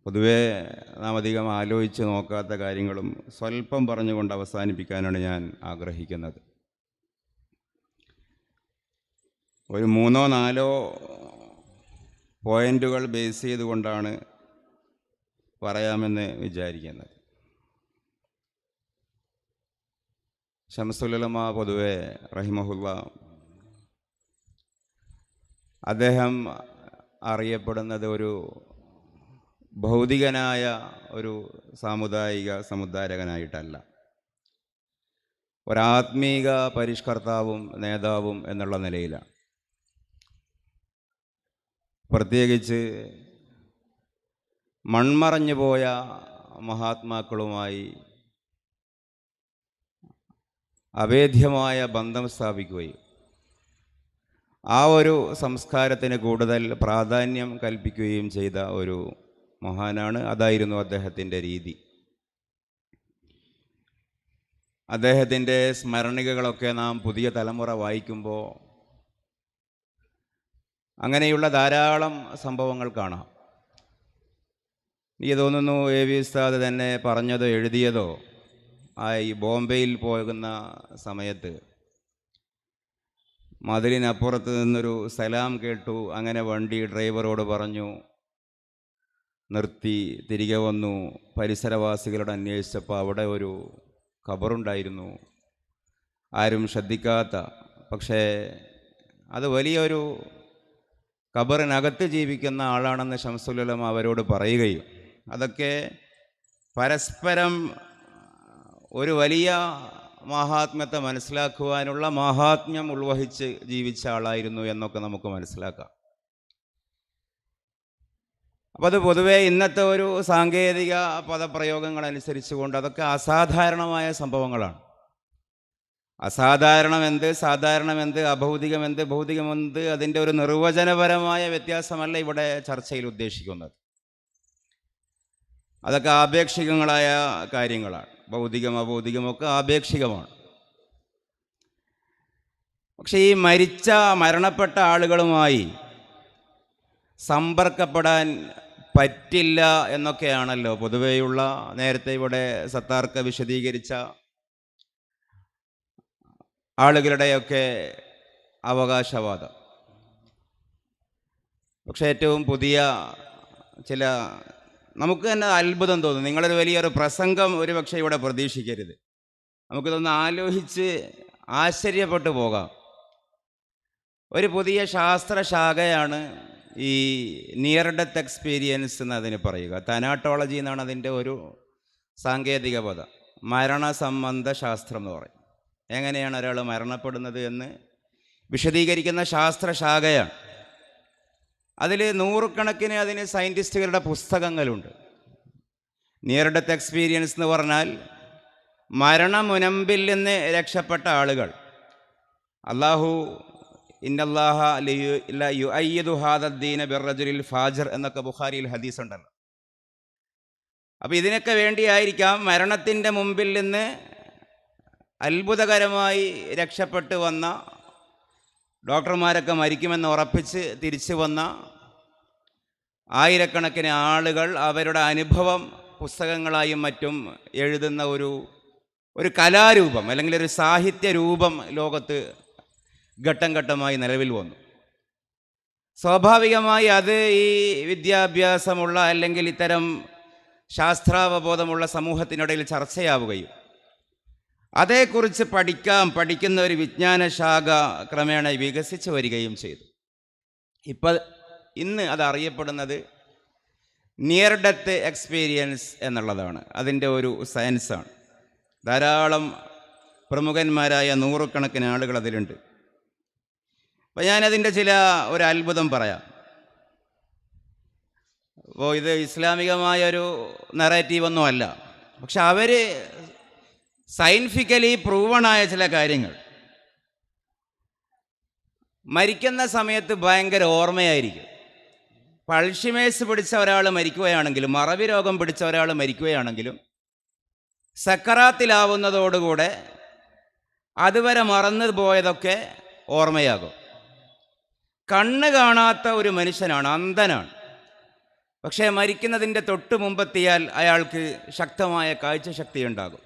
പൊതുവേ നാം അധികം ആലോചിച്ച് നോക്കാത്ത കാര്യങ്ങളും സ്വല്പം പറഞ്ഞുകൊണ്ട് അവസാനിപ്പിക്കാനാണ് ഞാൻ ആഗ്രഹിക്കുന്നത്. ഒരു 3-4 പോയിൻ്റുകൾ ബേസ് ചെയ്തുകൊണ്ടാണ് പറയാമെന്ന് വിചാരിക്കുന്നത്. ശംസുൽ ഉലമ പൊതുവെ റഹിമഹുല്ല അദ്ദേഹം അറിയപ്പെടുന്നത് ഒരു ഭൗതികനായ ഒരു സാമുദായിക സമുദ്ധാരകനായിട്ടല്ല, ഒരാത്മീക പരിഷ്കർത്താവും നേതാവും എന്നുള്ള നിലയിലാണ്. പ്രത്യേകിച്ച് മൺമറഞ്ഞു പോയ മഹാത്മാക്കളുമായി അഭേദ്യമായ ബന്ധം സ്ഥാപിക്കുകയും ആ ഒരു സംസ്കാരത്തിന് കൂടുതൽ പ്രാധാന്യം കൽപ്പിക്കുകയും ചെയ്ത ഒരു മഹാനാണ്. അതായിരുന്നു അദ്ദേഹത്തിൻ്റെ രീതി. അദ്ദേഹത്തിൻ്റെ സ്മരണികകളൊക്കെ നാം പുതിയ തലമുറ വായിക്കുമ്പോൾ അങ്ങനെയുള്ള ധാരാളം സംഭവങ്ങൾ കാണാം. എനിക്ക് തോന്നുന്നു AV ഉസ്താദ് തന്നെ പറഞ്ഞതോ എഴുതിയതോ ഈ ബോംബെയിൽ പോകുന്ന സമയത്ത് മതിലിനപ്പുറത്ത് നിന്നൊരു സലാം കേട്ടു. അങ്ങനെ വണ്ടി ഡ്രൈവറോട് പറഞ്ഞു, നിർത്തി. തിരികെ വന്നു. പരിസരവാസികളോട് അന്വേഷിച്ചപ്പോൾ അവിടെ ഒരു ഖബറുണ്ടായിരുന്നു, ആരും ശ്രദ്ധിക്കാത്ത. പക്ഷേ അത് വലിയൊരു ഖബറിനകത്ത് ജീവിക്കുന്ന ആളാണെന്ന് ശംസുൽ ഉലമ അവരോട് പറയുകയും അതൊക്കെ പരസ്പരം ഒരു വലിയ മഹാത്മ്യത്തെ മനസ്സിലാക്കുവാനുള്ള മഹാത്മ്യം ഉൾവഹിച്ച് ജീവിച്ച ആളായിരുന്നു എന്നൊക്കെ നമുക്ക് മനസ്സിലാക്കാം. അപ്പോൾ അത് പൊതുവേ ഇന്നത്തെ ഒരു സാങ്കേതിക പദപ്രയോഗങ്ങൾ അനുസരിച്ചുകൊണ്ട് അതൊക്കെ അസാധാരണമായ സംഭവങ്ങളാണ്. അസാധാരണമെന്ത്, സാധാരണമെന്ത്, അഭൗതികമെന്ത്, ഭൗതികമെന്ത്, അതിൻ്റെ ഒരു നിർവചനപരമായ വ്യത്യാസമല്ല ഇവിടെ ചർച്ചയിൽ ഉദ്ദേശിക്കുന്നത്. അതൊക്കെ ആപേക്ഷികങ്ങളായ കാര്യങ്ങളാണ്. ഭൗതികം അഭൗതികമൊക്കെ ആപേക്ഷികമാണ്. പക്ഷേ ഈ മരണപ്പെട്ട ആളുകളുമായി സമ്പർക്കപ്പെടാൻ പറ്റില്ല എന്നൊക്കെയാണല്ലോ പൊതുവെയുള്ള നേരത്തെ ഇവിടെ സത്താർക്ക് വിശദീകരിച്ച ആളുകളുടെയൊക്കെ അവകാശവാദം. പക്ഷേ ഏറ്റവും പുതിയ ചില നമുക്ക് തന്നെ അത്ഭുതം തോന്നും. നിങ്ങളൊരു വലിയൊരു പ്രസംഗം ഒരുപക്ഷെ ഇവിടെ പ്രതീക്ഷിക്കരുത്. നമുക്കിതൊന്ന് ആലോചിച്ച് ആശ്ചര്യപ്പെട്ടു പോകാം. ഒരു പുതിയ ശാസ്ത്രശാഖയാണ് ഈ നിയർ ഡെത്ത് എക്സ്പീരിയൻസ് എന്നതിന് പറയുക. തനാട്ടോളജി എന്നാണ് അതിൻ്റെ ഒരു സാങ്കേതിക പദം. മരണസംബന്ധ ശാസ്ത്രം എന്ന് പറയും. എങ്ങനെയാണ് ഒരാൾ മരണപ്പെടുന്നത് എന്ന് വിശദീകരിക്കുന്ന ശാസ്ത്രശാഖയാണ്. അതിൽ നൂറുകണക്കിന് അതിന് സയൻറ്റിസ്റ്റുകളുടെ പുസ്തകങ്ങളുണ്ട്. നിയർ ഡെത്ത് എക്സ്പീരിയൻസ് എന്ന് പറഞ്ഞാൽ മരണമുനമ്പിൽ നിന്ന് രക്ഷപ്പെട്ട ആളുകൾ. അല്ലാഹു ഇന്നല്ലാഹ യുഅയ്യിദു ഹാദദ്ദീന ബിർറജുലിൽ ഫാജിർ എന്നൊക്കെ ബുഖാരിയിൽ ഹദീസ് ഉണ്ടല്ലോ. അപ്പോൾ ഇതിനൊക്കെ വേണ്ടിയായിരിക്കാം മരണത്തിൻ്റെ മുമ്പിൽ നിന്ന് അത്ഭുതകരമായി രക്ഷപ്പെട്ട് വന്ന, ഡോക്ടർമാരൊക്കെ മരിക്കുമെന്ന് ഉറപ്പിച്ച് തിരിച്ചു വന്ന ആയിരക്കണക്കിന് ആളുകൾ അവരുടെ അനുഭവം പുസ്തകങ്ങളായും മറ്റും എഴുതുന്ന ഒരു കലാരൂപം അല്ലെങ്കിൽ ഒരു സാഹിത്യ രൂപം ലോകത്ത് ഘട്ടം ഘട്ടമായി നിലവിൽ വന്നു. സ്വാഭാവികമായി അത് ഈ വിദ്യാഭ്യാസമുള്ള അല്ലെങ്കിൽ ഇത്തരം ശാസ്ത്രാവബോധമുള്ള സമൂഹത്തിനിടയിൽ ചർച്ചയാവുകയും അതേക്കുറിച്ച് പഠിക്കുന്ന ഒരു വിജ്ഞാനശാഖ ക്രമേണ വികസിച്ച് വരികയും ചെയ്തു. ഇന്ന് അത് അറിയപ്പെടുന്നത് നിയർ ഡെത്ത് എക്സ്പീരിയൻസ് എന്നുള്ളതാണ്. അതിൻ്റെ ഒരു സയൻസാണ്. ധാരാളം പ്രമുഖന്മാരായ നൂറുകണക്കിന് ആളുകൾ അതിലുണ്ട്. അപ്പോൾ ഞാനതിൻ്റെ ഒരു അത്ഭുതം പറയാം. അപ്പോൾ ഇത് ഇസ്ലാമികമായൊരു നറേറ്റീവൊന്നും അല്ല, പക്ഷെ അവർ സയൻറ്റിഫിക്കലി പ്രൂവണായ ചില കാര്യങ്ങൾ. മരിക്കുന്ന സമയത്ത് ഭയങ്കര ഓർമ്മയായിരിക്കും. അൾഷിമേഴ്സ് പിടിച്ച ഒരാൾ മരിക്കുകയാണെങ്കിലും മറവി രോഗം പിടിച്ച ഒരാൾ മരിക്കുകയാണെങ്കിലും സക്കറാത്തിലാവുന്നതോടുകൂടെ അതുവരെ മറന്നു പോയതൊക്കെ ഓർമ്മയാകും. കണ്ണ് കാണാത്ത ഒരു മനുഷ്യനാണ്, അന്ധനാണ്. പക്ഷേ മരിക്കുന്നതിൻ്റെ തൊട്ട് മുമ്പെത്തിയാൽ അയാൾക്ക് ശക്തമായ കാഴ്ചശക്തി ഉണ്ടാകും.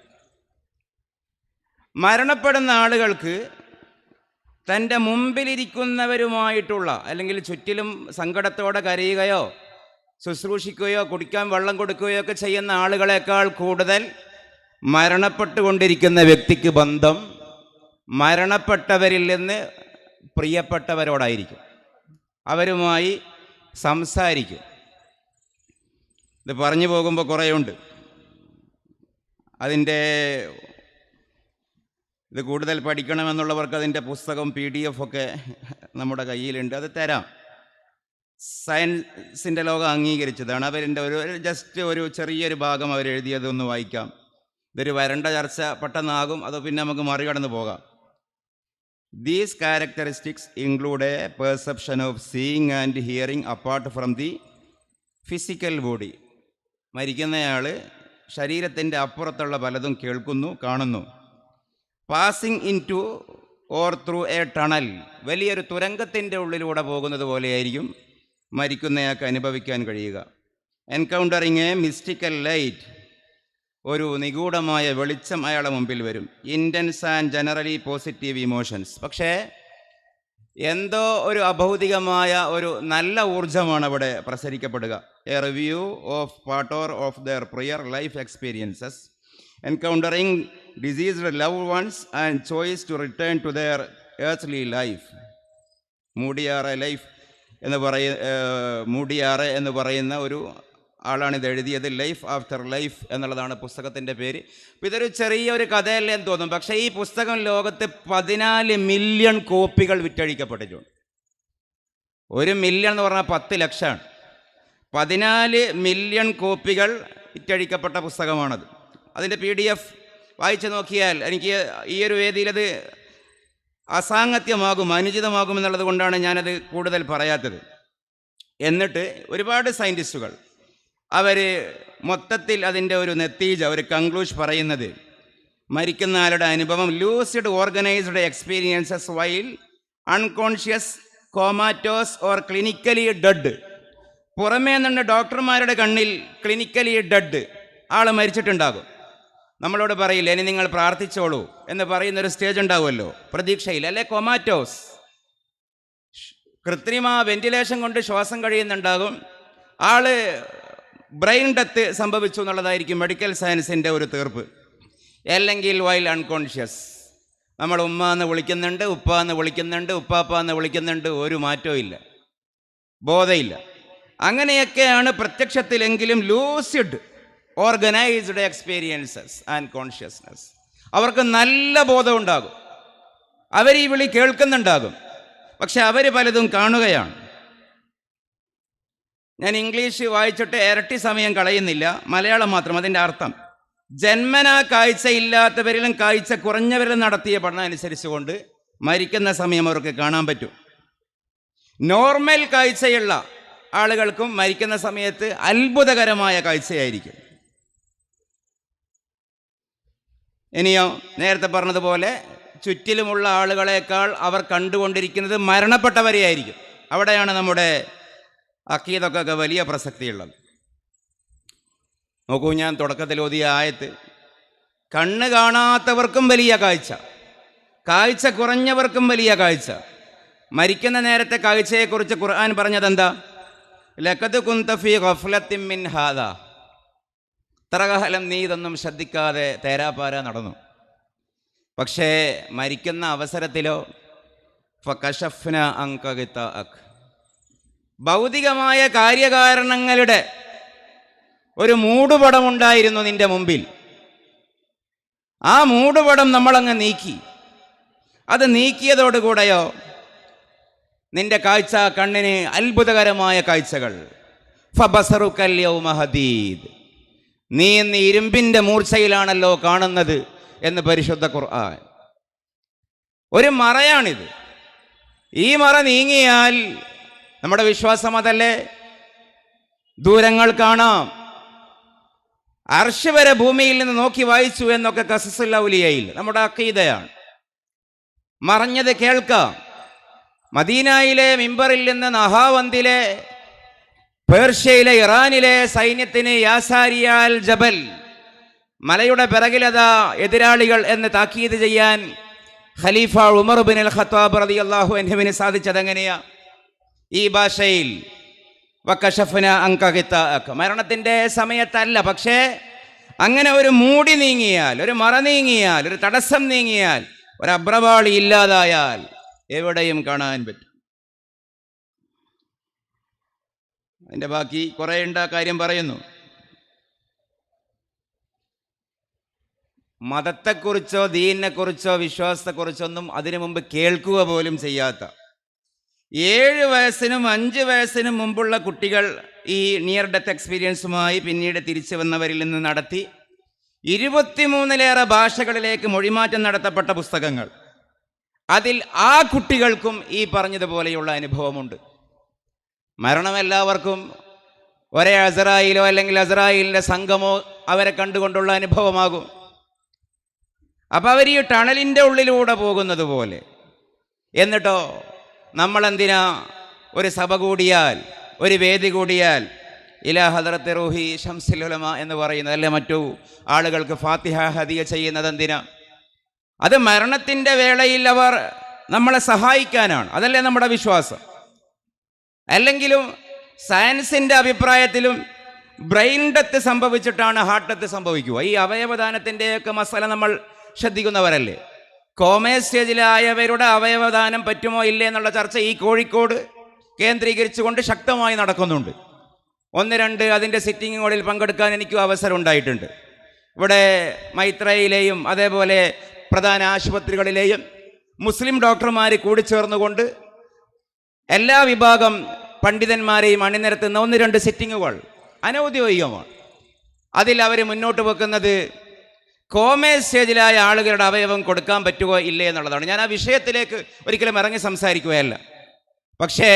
മരണപ്പെടുന്ന ആളുകൾക്ക് തൻ്റെ മുമ്പിലിരിക്കുന്നവരുമായിട്ടുള്ള അല്ലെങ്കിൽ ചുറ്റിലും സങ്കടത്തോടെ കരയുകയോ ശുശ്രൂഷിക്കുകയോ കുടിക്കാൻ വെള്ളം കൊടുക്കുകയോ ഒക്കെ ചെയ്യുന്ന ആളുകളെക്കാൾ കൂടുതൽ മരണപ്പെട്ടുകൊണ്ടിരിക്കുന്ന വ്യക്തിക്ക് ബന്ധം മരണപ്പെട്ടവരിൽ നിന്ന് പ്രിയപ്പെട്ടവരോടായിരിക്കും. അവരുമായി സംസാരിക്കും. ഇത് പറഞ്ഞു പോകുമ്പോൾ കുറേയുണ്ട്. ഇത് കൂടുതൽ പഠിക്കണമെന്നുള്ളവർക്ക് അതിൻ്റെ പുസ്തകം PDF ഒക്കെ നമ്മുടെ കയ്യിലുണ്ട്, അത് തരാം. സയൻസിൻ്റെ ലോകം അംഗീകരിച്ചതാണ്. അവരിൻ്റെ ഒരു ചെറിയൊരു ഭാഗം അവരെഴുതിയതൊന്ന് വായിക്കാം. ഇതൊരു വരണ്ട ചർച്ച പെട്ടെന്നാകും, അത് പിന്നെ നമുക്ക് മറികടന്ന് പോകാം. These characteristics include a perception of seeing and hearing apart from the physical body. മരിക്കുന്നയാൾ ശരീരത്തിൻ്റെ അപ്പുറത്തുള്ള പലതും കേൾക്കുന്നു, കാണുന്നു. Passing in two or through A tunnel, വലിയൊരു തുരങ്കത്തിൻ്റെ ഉള്ളിലൂടെ പോകുന്നത് പോലെയായിരിക്കും മരിക്കുന്നയാൾക്ക് അനുഭവിക്കാൻ കഴിയുക. എൻകൗണ്ടറിങ് എ മിസ്റ്റിക്കൽ ലൈറ്റ്, ഒരു നിഗൂഢമായ വെളിച്ചം അയാളുടെ മുമ്പിൽ വരും. Intense and generally positive emotions, പക്ഷേ എന്തോ ഒരു അഭൗതികമായ ഒരു നല്ല ഊർജമാണ് അവിടെ പ്രസരിക്കപ്പെടുക. A review of part of their prior life experiences, encountering deceased loved ones and choice to return to their earthly life. മൂഡിയാറെ എന്ന് പറയുന്ന ഒരു ആളാണിത് എഴുതിയത്. ലൈഫ് ആഫ്റ്റർ ലൈഫ് എന്നുള്ളതാണ് പുസ്തകത്തിൻ്റെ പേര്. അപ്പോൾ ഇതൊരു ചെറിയൊരു കഥയല്ലേ എന്ന് തോന്നും, പക്ഷേ ഈ പുസ്തകം ലോകത്ത് 14 മില്യൺ കോപ്പികൾ വിറ്റഴിക്കപ്പെട്ടിട്ടുണ്ട്. 1 മില്യൺ എന്ന് പറഞ്ഞാൽ 10 ലക്ഷമാണ്. 14 മില്യൺ കോപ്പികൾ വിറ്റഴിക്കപ്പെട്ട പുസ്തകമാണത്. അതിൻ്റെ PDF വായിച്ചു നോക്കിയാൽ എനിക്ക് ഈ ഒരു വേദിയിലത് അസാംഗത്യമാകും, അനുചിതമാകും എന്നുള്ളത് കൊണ്ടാണ് ഞാനത് കൂടുതൽ പറയാത്തത്. എന്നിട്ട് ഒരുപാട് സയൻറ്റിസ്റ്റുകൾ അവർ മൊത്തത്തിൽ അതിൻ്റെ ഒരു നത്തീജ, ഒരു കൺക്ലൂഷൻ പറയുന്നത്, മരിക്കുന്ന ആളുടെ അനുഭവം lucid organised experiences while unconscious, comatose or clinically dead. പുറമേ നിന്ന് ഡോക്ടർമാരുടെ കണ്ണിൽ ക്ലിനിക്കലി ഡെഡ്, ആൾ മരിച്ചിട്ടുണ്ടാകും. നമ്മളോട് പറയില്ല ഇനി നിങ്ങൾ പ്രാർത്ഥിച്ചോളൂ എന്ന് പറയുന്നൊരു സ്റ്റേജ് ഉണ്ടാവുമല്ലോ പ്രതീക്ഷയിൽ, അല്ലെ കൊമാറ്റോസ്, കൃത്രിമ വെന്റിലേഷൻ കൊണ്ട് ശ്വാസം കഴിയുന്നുണ്ടാകും, ആള് ബ്രെയിൻ ഡെത്ത് സംഭവിച്ചു എന്നുള്ളതായിരിക്കും മെഡിക്കൽ സയൻസിൻ്റെ ഒരു തീർപ്പ്. അല്ലെങ്കിൽ വൈൽ അൺകോൺഷ്യസ്, നമ്മൾ ഉമ്മ എന്ന് വിളിക്കുന്നുണ്ട്, ഉപ്പ എന്ന് വിളിക്കുന്നുണ്ട്, ഉപ്പാപ്പ എന്ന് വിളിക്കുന്നുണ്ട്, ഒരു മാറ്റവും ഇല്ല, ബോധമില്ല. അങ്ങനെയൊക്കെയാണ് പ്രത്യക്ഷത്തിലെങ്കിലും lucid organised experiences and consciousness. അവർക്ക് നല്ല ബോധം ഉണ്ടാകും, അവർ ഈ വിളി കേൾക്കുന്നുണ്ടാകും, പക്ഷെ അവർ പലതും കാണുകയാണ്. ഞാൻ ഇംഗ്ലീഷ് വായിച്ചിട്ട് ഇരട്ടി സമയം കളയുന്നില്ല, മലയാളം മാത്രം. അതിൻ്റെ അർത്ഥം, ജന്മനാ കാഴ്ചയില്ലാത്തവരിലും കാഴ്ച കുറഞ്ഞവരിലും നടത്തിയ പഠനം അനുസരിച്ചുകൊണ്ട് മരിക്കുന്ന സമയം അവർക്ക് കാണാൻ പറ്റും. നോർമൽ കാഴ്ചയുള്ള ആളുകൾക്കും മരിക്കുന്ന സമയത്ത് അത്ഭുതകരമായ കാഴ്ചയായിരിക്കും. ഇനിയോ നേരത്തെ പറഞ്ഞതുപോലെ ചുറ്റിലുമുള്ള ആളുകളെക്കാൾ അവർ കണ്ടുകൊണ്ടിരിക്കുന്നത് മരണപ്പെട്ടവരെയായിരിക്കും. അവിടെയാണ് നമ്മുടെ അക്കീദക്കൊക്കെ വലിയ പ്രസക്തിയുള്ളത്. നോക്കൂ, ഞാൻ തുടക്കത്തിൽ ഓതിയ ആയത്ത്, കണ്ണ് കാണാത്തവർക്കും വലിയ കാഴ്ച, കാഴ്ച കുറഞ്ഞവർക്കും വലിയ കാഴ്ച. മരിക്കുന്ന നേരത്തെ കാഴ്ചയെക്കുറിച്ച് ഖുർആൻ പറഞ്ഞതെന്താ? ലഖദ് കുന്ത ഫീ ഗഫ്ലത്തിൻ മിൻ ഹാദാ, ഇത്രകാലം നീ ഇതൊന്നും ശ്രദ്ധിക്കാതെ തേരാപ്പാര നടന്നു. പക്ഷേ മരിക്കുന്ന അവസരത്തിലോ ഫകശഫ്ന അൻക ഗിതാഅക്, ഭൗതികമായ കാര്യകാരണങ്ങളുടെ ഒരു മൂടുപടമുണ്ടായിരുന്നു നിന്റെ മുമ്പിൽ. ആ മൂടുപടം നമ്മളങ്ങ് നീക്കി. അത് നീക്കിയതോടുകൂടെയോ നിന്റെ കാഴ്ച, കണ്ണിന് അത്ഭുതകരമായ കാഴ്ചകൾ. ഫബസറുകൽ യൗമ ഹദീദ്, നീ ഇന്ന് ഇരുമ്പിൻ്റെ മൂർച്ചയിലാണല്ലോ കാണുന്നത് എന്ന് പരിശുദ്ധ ഖുർആൻ. ഒരു മറയാണിത്. ഈ മറ നീങ്ങിയാൽ നമ്മുടെ വിശ്വാസം അതല്ലേ, ദൂരങ്ങൾ കാണാം, അർശ് വരെ ഭൂമിയിൽ നിന്ന് നോക്കി വായിച്ചു എന്നൊക്കെ ഖസസുൽ ഔലിയയിൽ നമ്മുടെ അഖീദയാണ്. മറഞ്ഞത് കേൾക്കാം. മദീനയിലെ മിമ്പറിൽ നിന്ന് നഹാവന്തിലെ പേർഷ്യയിലെ ഇറാനിലെ സൈന്യത്തിന് യാസാരിയാൽ ജബൽ, മലയുടെ പിറകിലതാ എതിരാളികൾ എന്ന് താക്കീത് ചെയ്യാൻ ഖലീഫ ഉമർ ബിൻ അൽ ഖത്താബ് റളിയല്ലാഹു അൻഹുവിന് സാധിച്ചതെങ്ങനെയാ? ഈ ഭാഷയിൽ വകശഫ്ന അൻക ഗിതാഅക, മരണത്തിൻ്റെ സമയത്തല്ല, പക്ഷേ അങ്ങനെ ഒരു മൂടി നീങ്ങിയാൽ, ഒരു മറ നീങ്ങിയാൽ, ഒരു തടസ്സം നീങ്ങിയാൽ, ഒരു അബ്രവാളി ഇല്ലാതായാൽ എവിടെയും കാണാൻ പറ്റും. അതിൻ്റെ ബാക്കി കുറേ ഉണ്ട്, ആ കാര്യം പറയുന്നു. മതത്തെക്കുറിച്ചോ ദീനിനെക്കുറിച്ചോ വിശ്വാസത്തെക്കുറിച്ചൊന്നും അതിനു മുമ്പ് കേൾക്കുക പോലും ചെയ്യാത്ത 7 വയസ്സിനും 5 വയസ്സിനും മുമ്പുള്ള കുട്ടികൾ ഈ നിയർ ഡെത്ത് എക്സ്പീരിയൻസുമായി പിന്നീട് തിരിച്ചു വന്നവരിൽ നിന്ന് നടത്തി 23-ലേറെ ഭാഷകളിലേക്ക് മൊഴിമാറ്റം നടത്തപ്പെട്ട പുസ്തകങ്ങൾ. അതിൽ ആ കുട്ടികൾക്കും ഈ പറഞ്ഞതുപോലെയുള്ള അനുഭവമുണ്ട്. മരണം എല്ലാവർക്കും ഒരേ അസ്രായിലോ അല്ലെങ്കിൽ അസ്രായിലിൻ്റെ സംഘമോ അവരെ കണ്ടുകൊണ്ടുള്ള അനുഭവമാകും. അപ്പം അവർ ഈ ടണലിൻ്റെ ഉള്ളിലൂടെ പോകുന്നത് പോലെ. എന്നിട്ടോ നമ്മളെന്തിനാ ഒരു സഭ കൂടിയാൽ, ഒരു വേദി കൂടിയാൽ ഇലാ ഹദറത്ത് റൂഹി ശംസുൽ ഉലമ എന്ന് പറയുന്നത്, അല്ലെ മറ്റു ആളുകൾക്ക് ഫാത്തിഹ ഹദിയ ചെയ്യുന്നത് എന്തിനാ? അത് മരണത്തിൻ്റെ വേളയിൽ അവർ നമ്മളെ സഹായിക്കാനാണ്. അതല്ലേ നമ്മുടെ വിശ്വാസം. അല്ലെങ്കിലും സയൻസിൻ്റെ അഭിപ്രായത്തിലും ബ്രെയിൻ ഡെത്ത് സംഭവിച്ചിട്ടാണ് ഹാർട്ട് ഡെത്ത് സംഭവിക്കുക. ഈ അവയവദാനത്തിൻ്റെയൊക്കെ മസാല നമ്മൾ ശ്രദ്ധിക്കുന്നവരല്ലേ. കോമേ സ്റ്റേജിലായവരുടെ അവയവദാനം പറ്റുമോ ഇല്ലേ എന്നുള്ള ചർച്ച ഈ കോഴിക്കോട് കേന്ദ്രീകരിച്ചുകൊണ്ട് ശക്തമായി നടക്കുന്നുണ്ട്. 1-2 അതിൻ്റെ സിറ്റിങ്ങുകളിൽ പങ്കെടുക്കാൻ എനിക്കും അവസരം ഉണ്ടായിട്ടുണ്ട്. ഇവിടെ മൈത്രയിലെയും അതേപോലെ പ്രധാന ആശുപത്രികളിലെയും മുസ്ലിം ഡോക്ടർമാർ കൂടിച്ചേർന്നുകൊണ്ട് എല്ലാ വിഭാഗം പണ്ഡിതന്മാരെയും അണിനിരത്തുന്ന 1-2 സിറ്റിങ്ങുകൾ അനൗദ്യോഗികമാണ്. അതിൽ അവർ മുന്നോട്ട് വെക്കുന്നത് കോമേ സ്റ്റേജിലായ ആളുകളുടെ അവയവം കൊടുക്കാൻ പറ്റുമോ ഇല്ലേ എന്നുള്ളതാണ്. ഞാൻ ആ വിഷയത്തിലേക്ക് ഒരിക്കലും ഇറങ്ങി സംസാരിക്കുകയല്ല. പക്ഷേ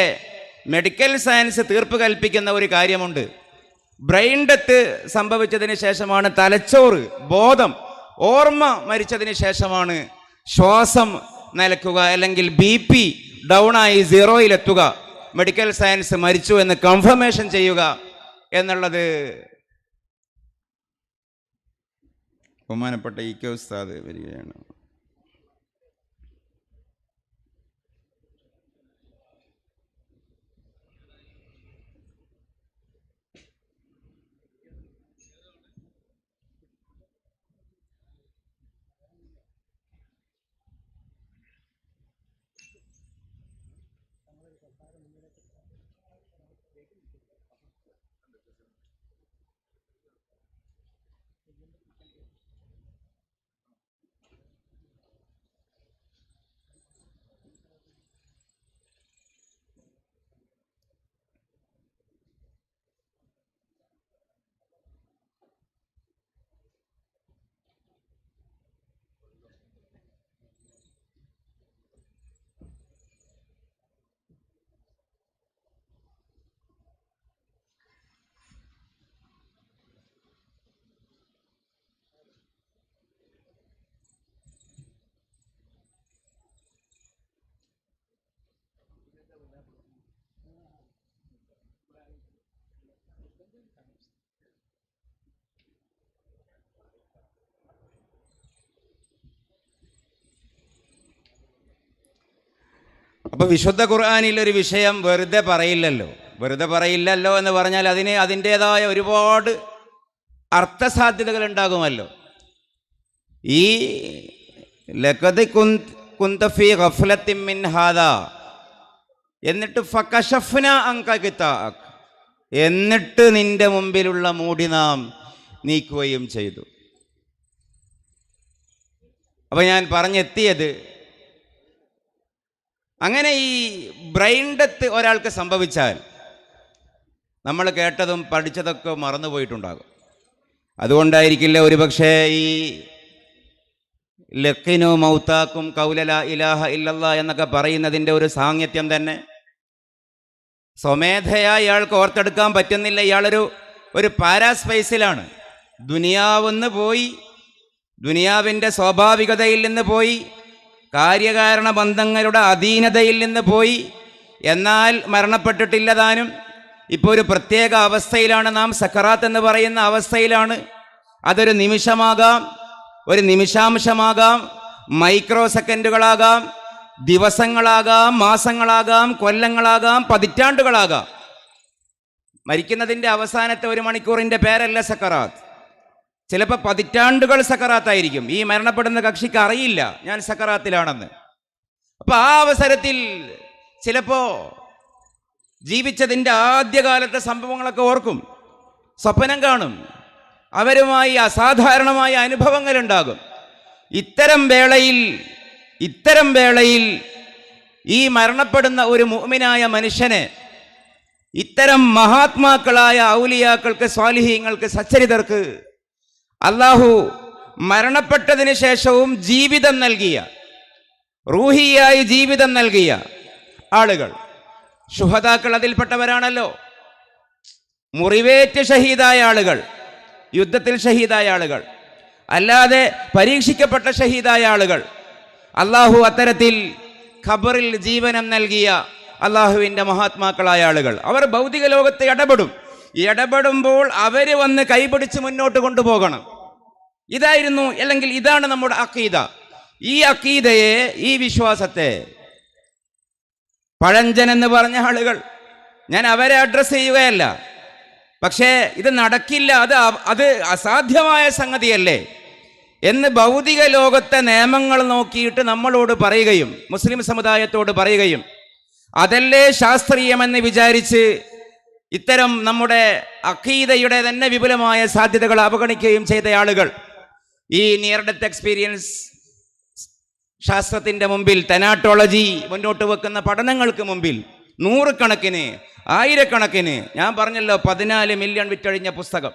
മെഡിക്കൽ സയൻസ് തീർപ്പ് കൽപ്പിക്കുന്ന ഒരു കാര്യമുണ്ട്. ബ്രെയിൻ ഡെത്ത് സംഭവിച്ചതിന് ശേഷമാണ് തലച്ചോറ്, ബോധം, ഓർമ്മ മരിച്ചതിന് ശേഷമാണ് ശ്വാസം നിലക്കുക, അല്ലെങ്കിൽ BP ഡൗണായി 0-ലെത്തുക, മെഡിക്കൽ സയൻസ് മരിച്ചു എന്ന് കൺഫർമേഷൻ ചെയ്യുക എന്നുള്ളത് ബഹുമാനപ്പെട്ട ഇ കെ ഉസ്താദ് വരികയാണ്. അപ്പോൾ വിശുദ്ധ ഖുർആനിൽ ഒരു വിഷയം വെറുതെ പറയില്ലല്ലോ. വെറുതെ പറയില്ലല്ലോ എന്ന് പറഞ്ഞാൽ അതിന് അതിൻ്റേതായ ഒരുപാട് അർത്ഥസാധ്യതകൾ ഉണ്ടാകുമല്ലോ. ഈ ലഖദ് കുന്ത ഫീ ഗഫ്ലത്തിൻ മിൻ ഹാദാ, എന്നിട്ട് ഫകശഫ്ന അൻക ഗിതാഅക, എന്നിട്ട് നിന്റെ മുമ്പിലുള്ള മൂടി നാം നീക്കുകയും ചെയ്തു. അപ്പോൾ ഞാൻ പറഞ്ഞെത്തിയത്, അങ്ങനെ ഈ ബ്രെയിൻ ഡെത്ത് ഒരാൾക്ക് സംഭവിച്ചാൽ നമ്മൾ കേട്ടതും പഠിച്ചതൊക്കെ മറന്നുപോയിട്ടുണ്ടാകും. അതുകൊണ്ടായിരിക്കില്ല ഒരുപക്ഷെ ഈ ലഖിനു മൗതാക്കും കൗലല ഇലാഹ ഇല്ലല്ലാ എന്നൊക്കെ പറയുന്നതിൻ്റെ ഒരു സാങ്കത്യം തന്നെ. സ്വമേധയാ ഇയാൾക്ക് ഓർത്തെടുക്കാൻ പറ്റുന്നില്ല. ഇയാളൊരു പാരാസ്പേസിലാണ്. ദുനിയാവെന്ന് പോയി, ദുനിയാവിൻ്റെ സ്വാഭാവികതയിൽ നിന്ന് പോയി, കാര്യകാരണ ബന്ധങ്ങളുടെ അധീനതയിൽ നിന്ന് പോയി. എന്നാൽ മരണപ്പെട്ടിട്ടില്ല താനും, ഇപ്പോൾ ഒരു പ്രത്യേക അവസ്ഥയിലാണ് നാം. സക്കറാത്ത് എന്ന് പറയുന്ന അവസ്ഥയിലാണ്. അതൊരു നിമിഷമാകാം, ഒരു നിമിഷാംശമാകാം, മൈക്രോ സെക്കൻഡുകളാകാം, ദിവസങ്ങളാകാം, മാസങ്ങളാകാം, കൊല്ലങ്ങളാകാം, പതിറ്റാണ്ടുകളാകാം. മരിക്കുന്നതിൻ്റെ അവസാനത്തെ ഒരു മണിക്കൂറിൻ്റെ പേരല്ല സക്കറാത്ത്. ചിലപ്പോൾ പതിറ്റാണ്ടുകൾ സക്കറാത്തായിരിക്കും. ഈ മരണപ്പെടുന്ന കക്ഷിക്ക് അറിയില്ല ഞാൻ സക്കറാത്തിലാണെന്ന്. അപ്പോൾ ആ അവസരത്തിൽ ചിലപ്പോൾ ജീവിച്ചതിൻ്റെ ആദ്യകാലത്തെ സംഭവങ്ങളൊക്കെ ഓർക്കും, സ്വപ്നം കാണും, അവരുമായി അസാധാരണമായ അനുഭവങ്ങളുണ്ടാകും. ഇത്തരം വേളയിൽ ഈ മരണപ്പെടുന്ന ഒരു മുഅ്മിനായ മനുഷ്യനെ ഇത്തരം മഹാത്മാക്കളായ ഔലിയാക്കൾക്ക്, സ്വാലിഹീങ്ങൾക്ക്, സച്ചരിതർക്ക് അല്ലാഹു മരണപ്പെട്ടതിന് ശേഷവും ജീവിതം നൽകിയ, റൂഹിയായി ജീവിതം നൽകിയ ആളുകൾ, ശുഹദാക്കൾ അതിൽപ്പെട്ടവരാണല്ലോ. മുറിവേറ്റ് ഷഹീദായ ആളുകൾ, യുദ്ധത്തിൽ ഷഹീദായ ആളുകൾ, അല്ലാതെ പരീക്ഷിക്കപ്പെട്ട ഷഹീദായ ആളുകൾ, അല്ലാഹു അത്തരത്തിൽ ഖബറിൽ ജീവനം നൽകിയ അള്ളാഹുവിൻ്റെ മഹാത്മാക്കളായ ആളുകൾ, അവർ ഭൗതിക ലോകത്ത് ഇടപെടുമ്പോൾ അവർ വന്ന് കൈപിടിച്ച് മുന്നോട്ട് കൊണ്ടുപോകണം. ഇതായിരുന്നു, അല്ലെങ്കിൽ ഇതാണ് നമ്മുടെ അഖീദ. ഈ അഖീദയെ, ഈ വിശ്വാസത്തെ പഴഞ്ചൻ എന്ന് പറഞ്ഞ ആളുകൾ, ഞാൻ അവരെ അഡ്രസ്സ് ചെയ്യുകയല്ല, പക്ഷേ ഇത് നടക്കില്ല, അത് അസാധ്യമായ സംഗതിയല്ലേ എന്ന് ഭൗതിക ലോകത്തെ നിയമങ്ങൾ നോക്കിയിട്ട് നമ്മളോട് പറയുകയും, മുസ്ലിം സമുദായത്തോട് പറയുകയും, അതല്ലേ ശാസ്ത്രീയമെന്ന് വിചാരിച്ച് ഇത്തരം നമ്മുടെ അഖീദയുടെ തന്നെ വിപുലമായ സാധ്യതകൾ അവഗണിക്കുകയും ചെയ്ത ആളുകൾ ഈ നിയർ ഡെത്ത് എക്സ്പീരിയൻസ് ശാസ്ത്രത്തിൻ്റെ മുമ്പിൽ, തെനാട്ടോളജി മുന്നോട്ട് വെക്കുന്ന പഠനങ്ങൾക്ക് മുമ്പിൽ നൂറുകണക്കിന്, ആയിരക്കണക്കിന്, ഞാൻ പറഞ്ഞല്ലോ 14 മില്യൺ വിറ്റഴിഞ്ഞ പുസ്തകം,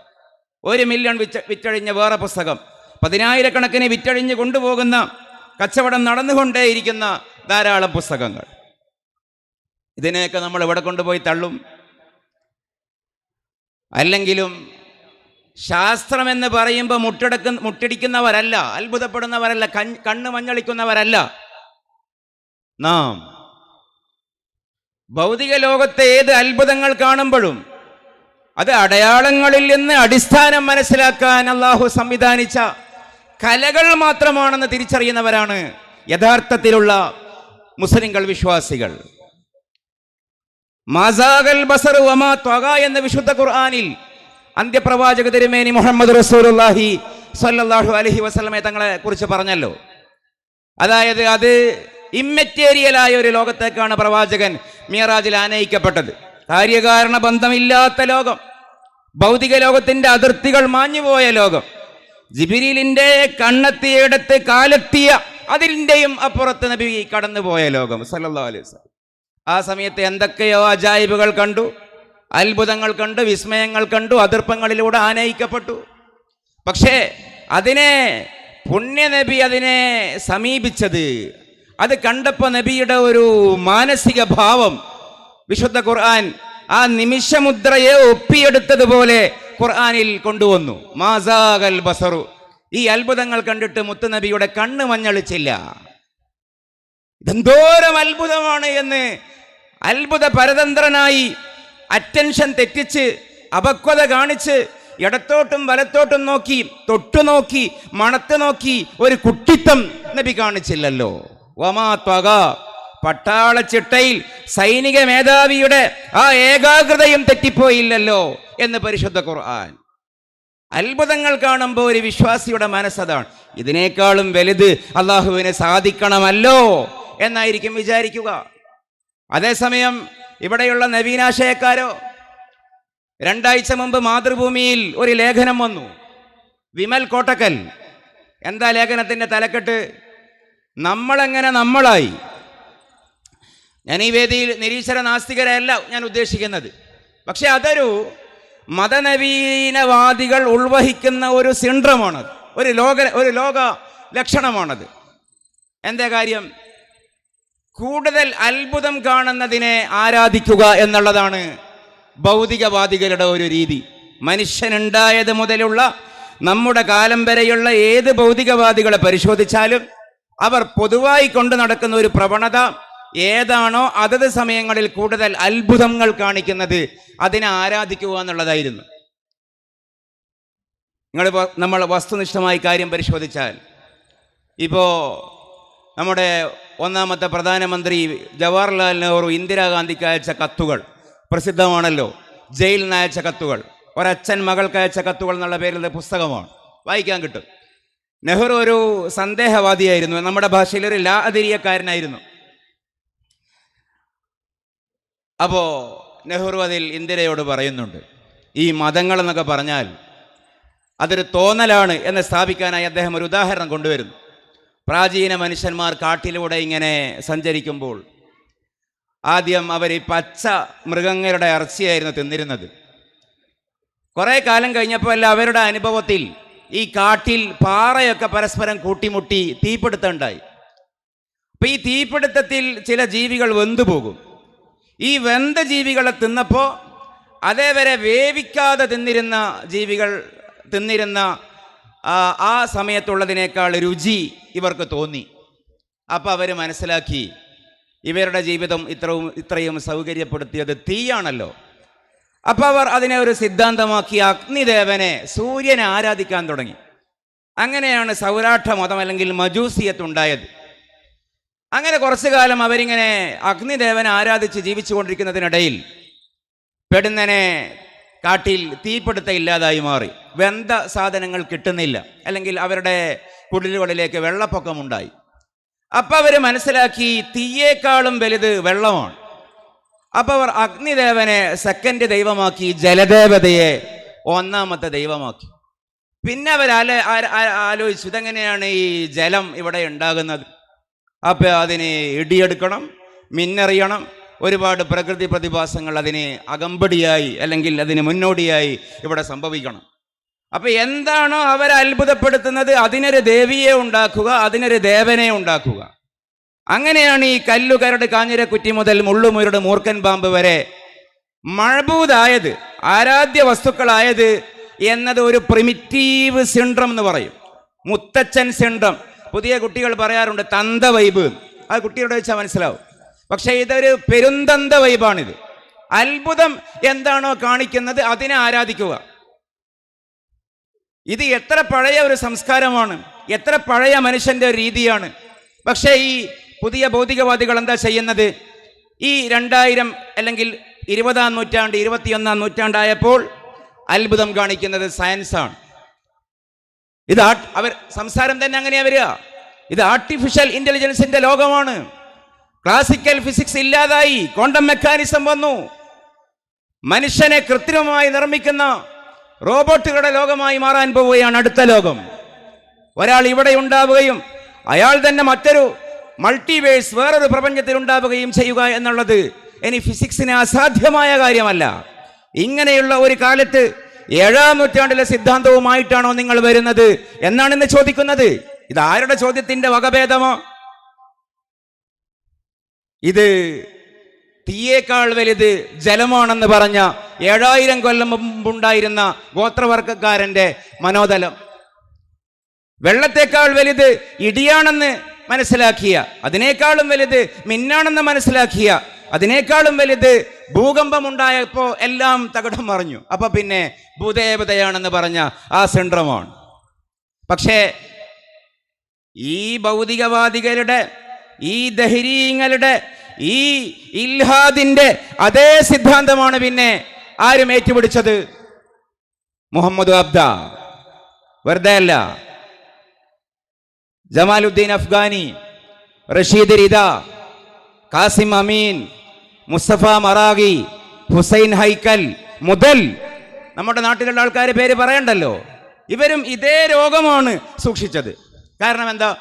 1 മില്യൺ വിറ്റഴിഞ്ഞ വേറെ പുസ്തകം, 10,000 വിറ്റഴിഞ്ഞ് കൊണ്ടുപോകുന്ന, കച്ചവടം നടന്നുകൊണ്ടേയിരിക്കുന്ന ധാരാളം പുസ്തകങ്ങൾ. ഇതിനെയൊക്കെ നമ്മൾ എവിടെ കൊണ്ടുപോയി തള്ളും? അല്ലെങ്കിലും ശാസ്ത്രമെന്ന് പറയുമ്പോൾ മുട്ടിടിക്കുന്നവരല്ല, അത്ഭുതപ്പെടുന്നവരല്ല, കണ്ണ് മഞ്ഞളിക്കുന്നവരല്ല നാം. ഭൗതിക ലോകത്തെ ഏത് അത്ഭുതങ്ങൾ കാണുമ്പോഴും അത് അടയാളങ്ങളിൽ നിന്ന് അടിസ്ഥാനം മനസ്സിലാക്കാൻ അല്ലാഹു സംവിധാനിച്ച കലകൾ മാത്രമാണെന്ന് തിരിച്ചറിയുന്നവരാണ് യഥാർത്ഥത്തിലുള്ള മുസ്ലിങ്ങൾ, വിശ്വാസികൾ. മാസാഗൽ ബസറു വമാ ത്വഗ എന്ന വിശുദ്ധ ഖുർആനിൽ അന്ത്യപ്രവാചക തിരുമേനി മുഹമ്മദ് റസൂലുള്ളാഹി സ്വല്ലല്ലാഹു അലൈഹി വസല്ലമ തങ്ങളെ കുറിച്ച് പറഞ്ഞല്ലോ. അതായത് അത് ഇമ്മെറ്റീരിയലായ ഒരു ലോകത്തേക്കാണ് പ്രവാചകൻ മിഅ്റാജിൽ ആനയിക്കപ്പെട്ടത്. കാര്യകാരണ ബന്ധമില്ലാത്ത ലോകം, ഭൗതിക ലോകത്തിന്റെ അതിർത്തികൾ മാഞ്ഞുപോയ ലോകം, ജിബ്രീലിന്റെ കണ്ണെത്തിയിടത്ത് കാലെത്തിയ അതിൻ്റെയും അപ്പുറത്ത് നബി കടന്നുപോയ ലോകം സല്ലല്ലാഹു അലൈഹി വസല്ലം. ആ സമയത്ത് എന്തൊക്കെയോ അജായിബുകൾ കണ്ടു, അത്ഭുതങ്ങൾ കണ്ടു, വിസ്മയങ്ങൾ കണ്ടു, അതിർപ്പങ്ങളിലൂടെ ആനയിക്കപ്പെട്ടു. പക്ഷേ അതിനെ പുണ്യനബി അതിനെ സമീപിച്ചത്, അത് കണ്ടപ്പോൾ നബിയുടെ ഒരു മാനസിക ഭാവം വിശുദ്ധ ഖുർആൻ ആ നിമിഷമുദ്രയെ ഒപ്പിയെടുത്തതുപോലെ ഖുർആനിൽ കൊണ്ടുവന്നു. മാസാഗൽ ബസറു, ഈ അത്ഭുതങ്ങൾ കണ്ടിട്ട് മുത്തുനബിയുടെ കണ്ണ് മഞ്ഞളിച്ചില്ല. ഇതെന്തോരം അത്ഭുതമാണ് എന്ന് അത്ഭുത പരതന്ത്രനായി അറ്റൻഷൻ തെറ്റിച്ച്, അപക്വത കാണിച്ച്, ഇടത്തോട്ടും വലത്തോട്ടും നോക്കി, തൊട്ടുനോക്കി, മണത്ത് നോക്കി ഒരു കുട്ടിത്തം നബി കാണിച്ചില്ലല്ലോ. വമാ ത്വഗ, പട്ടാള ചിട്ടയിൽ സൈനിക മേധാവിയുടെ ആ ഏകാഗ്രതയും തെറ്റിപ്പോയില്ലല്ലോ എന്ന് പരിശുദ്ധ ഖുർആൻ. അത്ഭുതങ്ങൾ കാണുമ്പോൾ ഒരു വിശ്വാസിയുടെ മനസ്സതാണ്, ഇതിനേക്കാളും വലുത് അള്ളാഹുവിന് സാധിക്കണമല്ലോ എന്നായിരിക്കും വിചാരിക്കുക. അതേസമയം ഇവിടെയുള്ള നവീനാശയക്കാരോ, 2 ആഴ്ച മുമ്പ് മാതൃഭൂമിയിൽ ഒരു ലേഖനം വന്നു, വിമൽ കോട്ടക്കൽ. എന്താ ലേഖനത്തിൻ്റെ തലക്കെട്ട്? നമ്മളെങ്ങനെ നമ്മളായി. ഞാൻ ഈ വേദിയിൽ നിരീശ്വര നാസ്തികരെയല്ല ഞാൻ ഉദ്ദേശിക്കുന്നത്, പക്ഷെ അതൊരു മതനവീനവാദികൾ ഉൾവഹിക്കുന്ന ഒരു സിൻഡ്രമാണത്, ഒരു ലോക ലക്ഷണമാണത്. എന്താ കാര്യം? കൂടുതൽ അത്ഭുതം കാണുന്നതിനെ ആരാധിക്കുക എന്നുള്ളതാണ് ഭൗതികവാദികളുടെ ഒരു രീതി. മനുഷ്യനുണ്ടായത് മുതലുള്ള നമ്മുടെ കാലം വരെയുള്ള ഏത് ഭൗതികവാദികളെ പരിശോധിച്ചാലും അവർ പൊതുവായി കൊണ്ടു നടക്കുന്ന ഒരു പ്രവണത ഏതാണോ അതത് സമയങ്ങളിൽ കൂടുതൽ അത്ഭുതങ്ങൾ കാണിക്കുന്നത് അതിനെ ആരാധിക്കുക എന്നുള്ളതായിരുന്നു. നമ്മൾ വസ്തുനിഷ്ഠമായി കാര്യം പരിശോധിച്ചാൽ, ഇപ്പോൾ നമ്മുടെ ഒന്നാമത്തെ പ്രധാനമന്ത്രി ജവഹർലാൽ നെഹ്റു ഇന്ദിരാഗാന്ധിക്ക് അയച്ച കത്തുകൾ പ്രസിദ്ധമാണല്ലോ. ജയിലിൽ നിന്ന് അയച്ച കത്തുകൾ, ഒരച്ഛൻ മകൾക്ക് അയച്ച കത്തുകൾ എന്നുള്ള പേരിൽ പുസ്തകമാണ്, വായിക്കാൻ കിട്ടും. നെഹ്റു ഒരു സന്ദേഹവാദിയായിരുന്നു, നമ്മുടെ ഭാഷയിൽ ഒരു ലാഅദിരിയക്കാരനായിരുന്നു. അപ്പോൾ നെഹ്റു അതിൽ ഇന്ദിരയോട് പറയുന്നുണ്ട്, ഈ മതങ്ങൾ എന്നൊക്കെ പറഞ്ഞാൽ അതൊരു തോന്നലാണ് എന്ന് സ്ഥാപിക്കാനായി അദ്ദേഹം ഒരു ഉദാഹരണം കൊണ്ടുവരുന്നു. പ്രാചീന മനുഷ്യന്മാർ കാട്ടിലൂടെ ഇങ്ങനെ സഞ്ചരിക്കുമ്പോൾ ആദ്യം അവർ ഈ പച്ച മൃഗങ്ങളുടെ ഇറച്ചിയായിരുന്നു തിന്നിരുന്നത്. കുറേ കാലം കഴിഞ്ഞപ്പോൾ അല്ല അവരുടെ അനുഭവത്തിൽ ഈ കാട്ടിൽ പാറയൊക്കെ പരസ്പരം കൂട്ടിമുട്ടി തീപിടുത്തം ഉണ്ടായി. അപ്പം ഈ തീപിടുത്തത്തിൽ ചില ജീവികൾ വെന്തുപോകും. ഈ വെന്ത ജീവികളെ തിന്നപ്പോൾ അതേവരെ വേവിക്കാതെ തിന്നിരുന്ന ആ സമയത്തുള്ളതിനേക്കാൾ രുചി ഇവർക്ക് തോന്നി. അപ്പോൾ അവർ മനസ്സിലാക്കി ഇവരുടെ ജീവിതം ഇത്രയും സൗകര്യപ്പെടുത്തിയത് തീയാണല്ലോ. അപ്പോൾ അവർ അതിനെ ഒരു സിദ്ധാന്തമാക്കി അഗ്നിദേവനെ, സൂര്യനെ ആരാധിക്കാൻ തുടങ്ങി. അങ്ങനെയാണ് സൗരാഷ്ട്ര മതം അല്ലെങ്കിൽ മജൂസിയത്ത് ഉണ്ടായത്. അങ്ങനെ കുറച്ചു കാലം അവരിങ്ങനെ അഗ്നിദേവനെ ആരാധിച്ച് ജീവിച്ചു കൊണ്ടിരിക്കുന്നതിനിടയിൽ പെടുന്നനെ കാട്ടിൽ തീപിടുത്തം ഇല്ലാതായി മാറി. വെന്ത സാധനങ്ങൾ കിട്ടുന്നില്ല, അല്ലെങ്കിൽ അവരുടെ കുടിലുകളിലേക്ക് വെള്ളപ്പൊക്കമുണ്ടായി. അപ്പം അവർ മനസ്സിലാക്കി തീയേക്കാളും വലുത് വെള്ളമാണ്. അപ്പോൾ അവർ അഗ്നിദേവനെ സെക്കൻഡ് ദൈവമാക്കി, ജലദേവതയെ ഒന്നാമത്തെ ദൈവമാക്കി. പിന്നെ അവർ ആലോചിച്ചു, ഇതെങ്ങനെയാണ് ഈ ജലം ഇവിടെ ഉണ്ടാകുന്നത്? അപ്പോൾ അതിന് ഇടിയെടുക്കണം, മിന്നെറിയണം, ഒരുപാട് പ്രകൃതി പ്രതിഭാസങ്ങൾ അതിന് അകമ്പടിയായി അല്ലെങ്കിൽ അതിന് മുന്നോടിയായി ഇവിടെ സംഭവിക്കണം. അപ്പോൾ എന്താണോ അവരെ അത്ഭുതപ്പെടുത്തുന്നത് അതിനൊരു ദേവിയെ ഉണ്ടാക്കുക, അതിനൊരു ദേവനെ ഉണ്ടാക്കുക. അങ്ങനെയാണ് ഈ കല്ലു, കരട്, കാഞ്ഞിരക്കുറ്റി മുതൽ മുള്ളുമുരട്, മൂർഖൻ പാമ്പ് വരെ മഅബൂദായത്, ആരാധ്യ വസ്തുക്കളായത് എന്നത് ഒരു പ്രിമിറ്റീവ് സിൻഡ്രം എന്ന് പറയും, മുത്തച്ഛൻ സിൻഡ്രം. പുതിയ കുട്ടികൾ പറയാറുണ്ട് തന്ത വൈബ്, അത് കുട്ടിയോട് വെച്ചാൽ മനസ്സിലാവും. പക്ഷേ ഇതൊരു പെരുന്തന്ത വൈബാണിത്. അത്ഭുതം എന്താണോ കാണിക്കുന്നത് അതിനെ ആരാധിക്കുക. ഇത് എത്ര പഴയ ഒരു സംസ്കാരമാണ്, എത്ര പഴയ മനുഷ്യൻ്റെ രീതിയാണ്. പക്ഷേ ഈ പുതിയ ഭൗതികവാദികൾ എന്താ ചെയ്യുന്നത്? ഈ 2000 അല്ലെങ്കിൽ 20-ാം നൂറ്റാണ്ട് 21-ാം നൂറ്റാണ്ടായപ്പോൾ അത്ഭുതം കാണിക്കുന്നത് സയൻസാണ്. ഇത് അവർ സംസാരം തന്നെ അങ്ങനെയാ വരിക. ഇത് ആർട്ടിഫിഷ്യൽ ഇന്റലിജൻസിന്റെ ലോകമാണ്. ക്ലാസിക്കൽ ഫിസിക്സ് ഇല്ലാതായി, ക്വാണ്ടം മെക്കാനിസം വന്നു. മനുഷ്യനെ കൃത്രിമമായി നിർമ്മിക്കുന്ന റോബോട്ടുകളുടെ ലോകമായി മാറാൻ പോവുകയാണ് അടുത്ത ലോകം. ഒരാൾ ഇവിടെ ഉണ്ടാവുകയും അയാൾ തന്നെ മറ്റൊരു മൾട്ടിവേഴ്സ്, വേറൊരു പ്രപഞ്ചത്തിൽ ഉണ്ടാവുകയും ചെയ്യുക എന്നുള്ളത് ഇനി ഫിസിക്സിന് അസാധ്യമായ കാര്യമല്ല. ഇങ്ങനെയുള്ള ഒരു കാലത്ത് 7-ാം നൂറ്റാണ്ടിലെ സിദ്ധാന്തവുമായിട്ടാണോ നിങ്ങൾ വരുന്നത് എന്നാണ് ഇന്ന് ചോദിക്കുന്നത്. ഇത് ആരുടെ ചോദ്യത്തിന്റെ വകഭേദമോ? ഇത് തീയേക്കാൾ വലുത് ജലമാണെന്ന് പറഞ്ഞ 7000 കൊല്ലം മുമ്പുണ്ടായിരുന്ന ഗോത്രവർഗക്കാരന്റെ മനോതലം. വെള്ളത്തേക്കാൾ വലുത് ഇടിയാണെന്ന് മനസ്സിലാക്കിയ, അതിനേക്കാളും വലുത് മിന്നാണെന്ന് മനസ്സിലാക്കിയ, അതിനേക്കാളും വലുത് ഭൂകമ്പമുണ്ടായപ്പോൾ എല്ലാം തകിടം മറിഞ്ഞു. അപ്പൊ പിന്നെ ഭൂദേവതയാണെന്ന് പറഞ്ഞ ആ സിൻഡ്രമാണ്. പക്ഷേ ഈ ഭൗതികവാദികളുടെ, ഈ ദഹരീങ്ങളുടെ, ഈ ഇൽഹാദിന്റെ അതേ സിദ്ധാന്തമാണ് പിന്നെ ആരും ഏറ്റുപിടിച്ചത്? മുഹമ്മദ് അബ്ദ, വെറുതെ അല്ല. ജമാലുദ്ദീൻ അഫ്ഗാനി, റഷീദ് റിദ, കാസിം അമീൻ, മുസ്തഫ മറാഗി, ഹുസൈൻ ഹൈക്കൽ മുതൽ നമ്മുടെ നാട്ടിലുള്ള ആൾക്കാർ പേര് പറയണ്ടല്ലോ, ഇവരും ഇതേ രോഗമാണ് സൂക്ഷിച്ചത്. കാരണം എന്താ?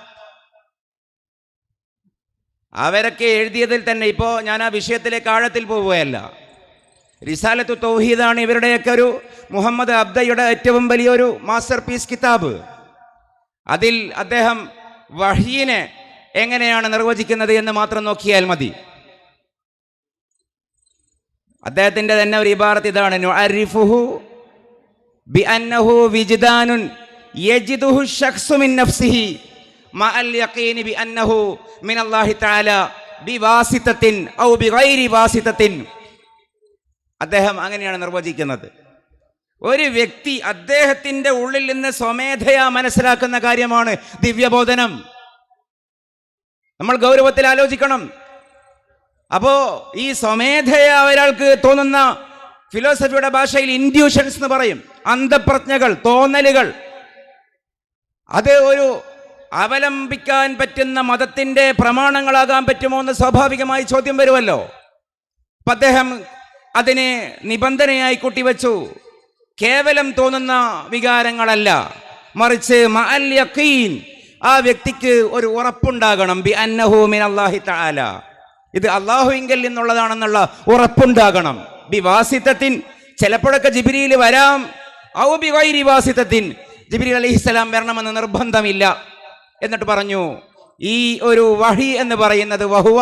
അവരൊക്കെ എഴുതിയതിൽ തന്നെ, ഇപ്പോൾ ഞാൻ ആ വിഷയത്തിലേക്ക് ആഴത്തിൽ പോവുകയല്ല, റിസാലത്തു തൗഹീദാണ് ഇവരുടെയൊക്കെ ഒരു, മുഹമ്മദ് അബ്ദയുടെ ഏറ്റവും വലിയൊരു മാസ്റ്റർ പീസ് കിതാബ്. അതിൽ അദ്ദേഹം വഹീനെ എങ്ങനെയാണ് നിർവചിക്കുന്നത് എന്ന് മാത്രം നോക്കിയാൽ മതി. അദ്ദേഹത്തിന്റെ തന്നെ ഒരു ഇബാറത്ത് ഇതാണ്: നുഅരിഫുഹു ബിഅന്നഹു വിജ്ദാനുൻ യജിദുഹു ശഖ്സു മിൻ നഫ്സിഹി മഅൽ യഖീനി ബിഅന്നഹു മിനല്ലാഹി തആല ബിവാസിത്തത്തിൻ ഔ ബിഗൈരി വാസിത്തത്തിൻ. അദ്ദേഹം അങ്ങനെയാണ് നിർവചിക്കുന്നത്. ഒരു വ്യക്തി അദ്ദേഹത്തിൻ്റെ ഉള്ളിൽ നിന്ന് സ്വമേധയാ മനസ്സിലാക്കുന്ന കാര്യമാണ് ദിവ്യബോധനം. നമ്മൾ ഗൗരവത്തിൽ ആലോചിക്കണം. അപ്പോ ഈ സ്വമേധയാ ഒരാൾക്ക് തോന്നുന്ന, ഫിലോസഫിയുടെ ഭാഷയിൽ ഇൻഡ്യൂഷൻസ് എന്ന് പറയും, അന്ധപ്രജ്ഞകൾ, തോന്നലുകൾ, അത് ഒരു അവലംബിക്കാൻ പറ്റുന്ന മതത്തിൻ്റെ പ്രമാണങ്ങളാകാൻ പറ്റുമോ എന്ന് സ്വാഭാവികമായി ചോദ്യം വരുമല്ലോ. അപ്പം അദ്ദേഹം അതിനെ നിബന്ധനയായി കൂട്ടിവെച്ചു. കേവലം തോന്നുന്ന വികാരങ്ങളല്ല, മറിച്ച് മഅൽ യഖീൻ, ആ വ്യക്തിക്ക് ഒരു ഉറപ്പുണ്ടാകണം. ബി അന്നഹു മിനല്ലാഹി തആല, ഇത് അള്ളാഹുവിങ്കൽ നിന്നുള്ളതാണെന്നുള്ള ഉറപ്പുണ്ടാകണം. ബി വാസിത്തത്തിൻ, ചിലപ്പോഴൊക്കെ ജിബ്രീൽ വരാം. ഔ ബി ഗൈരി വാസിത്തത്തിൻ, ജിബ്രീൽ അലൈഹിസ്സലാം വരണമെന്ന് നിർബന്ധമില്ല. എന്നിട്ട് പറഞ്ഞു, ഈ ഒരു വഹി എന്ന് പറയുന്നത് വഹുവ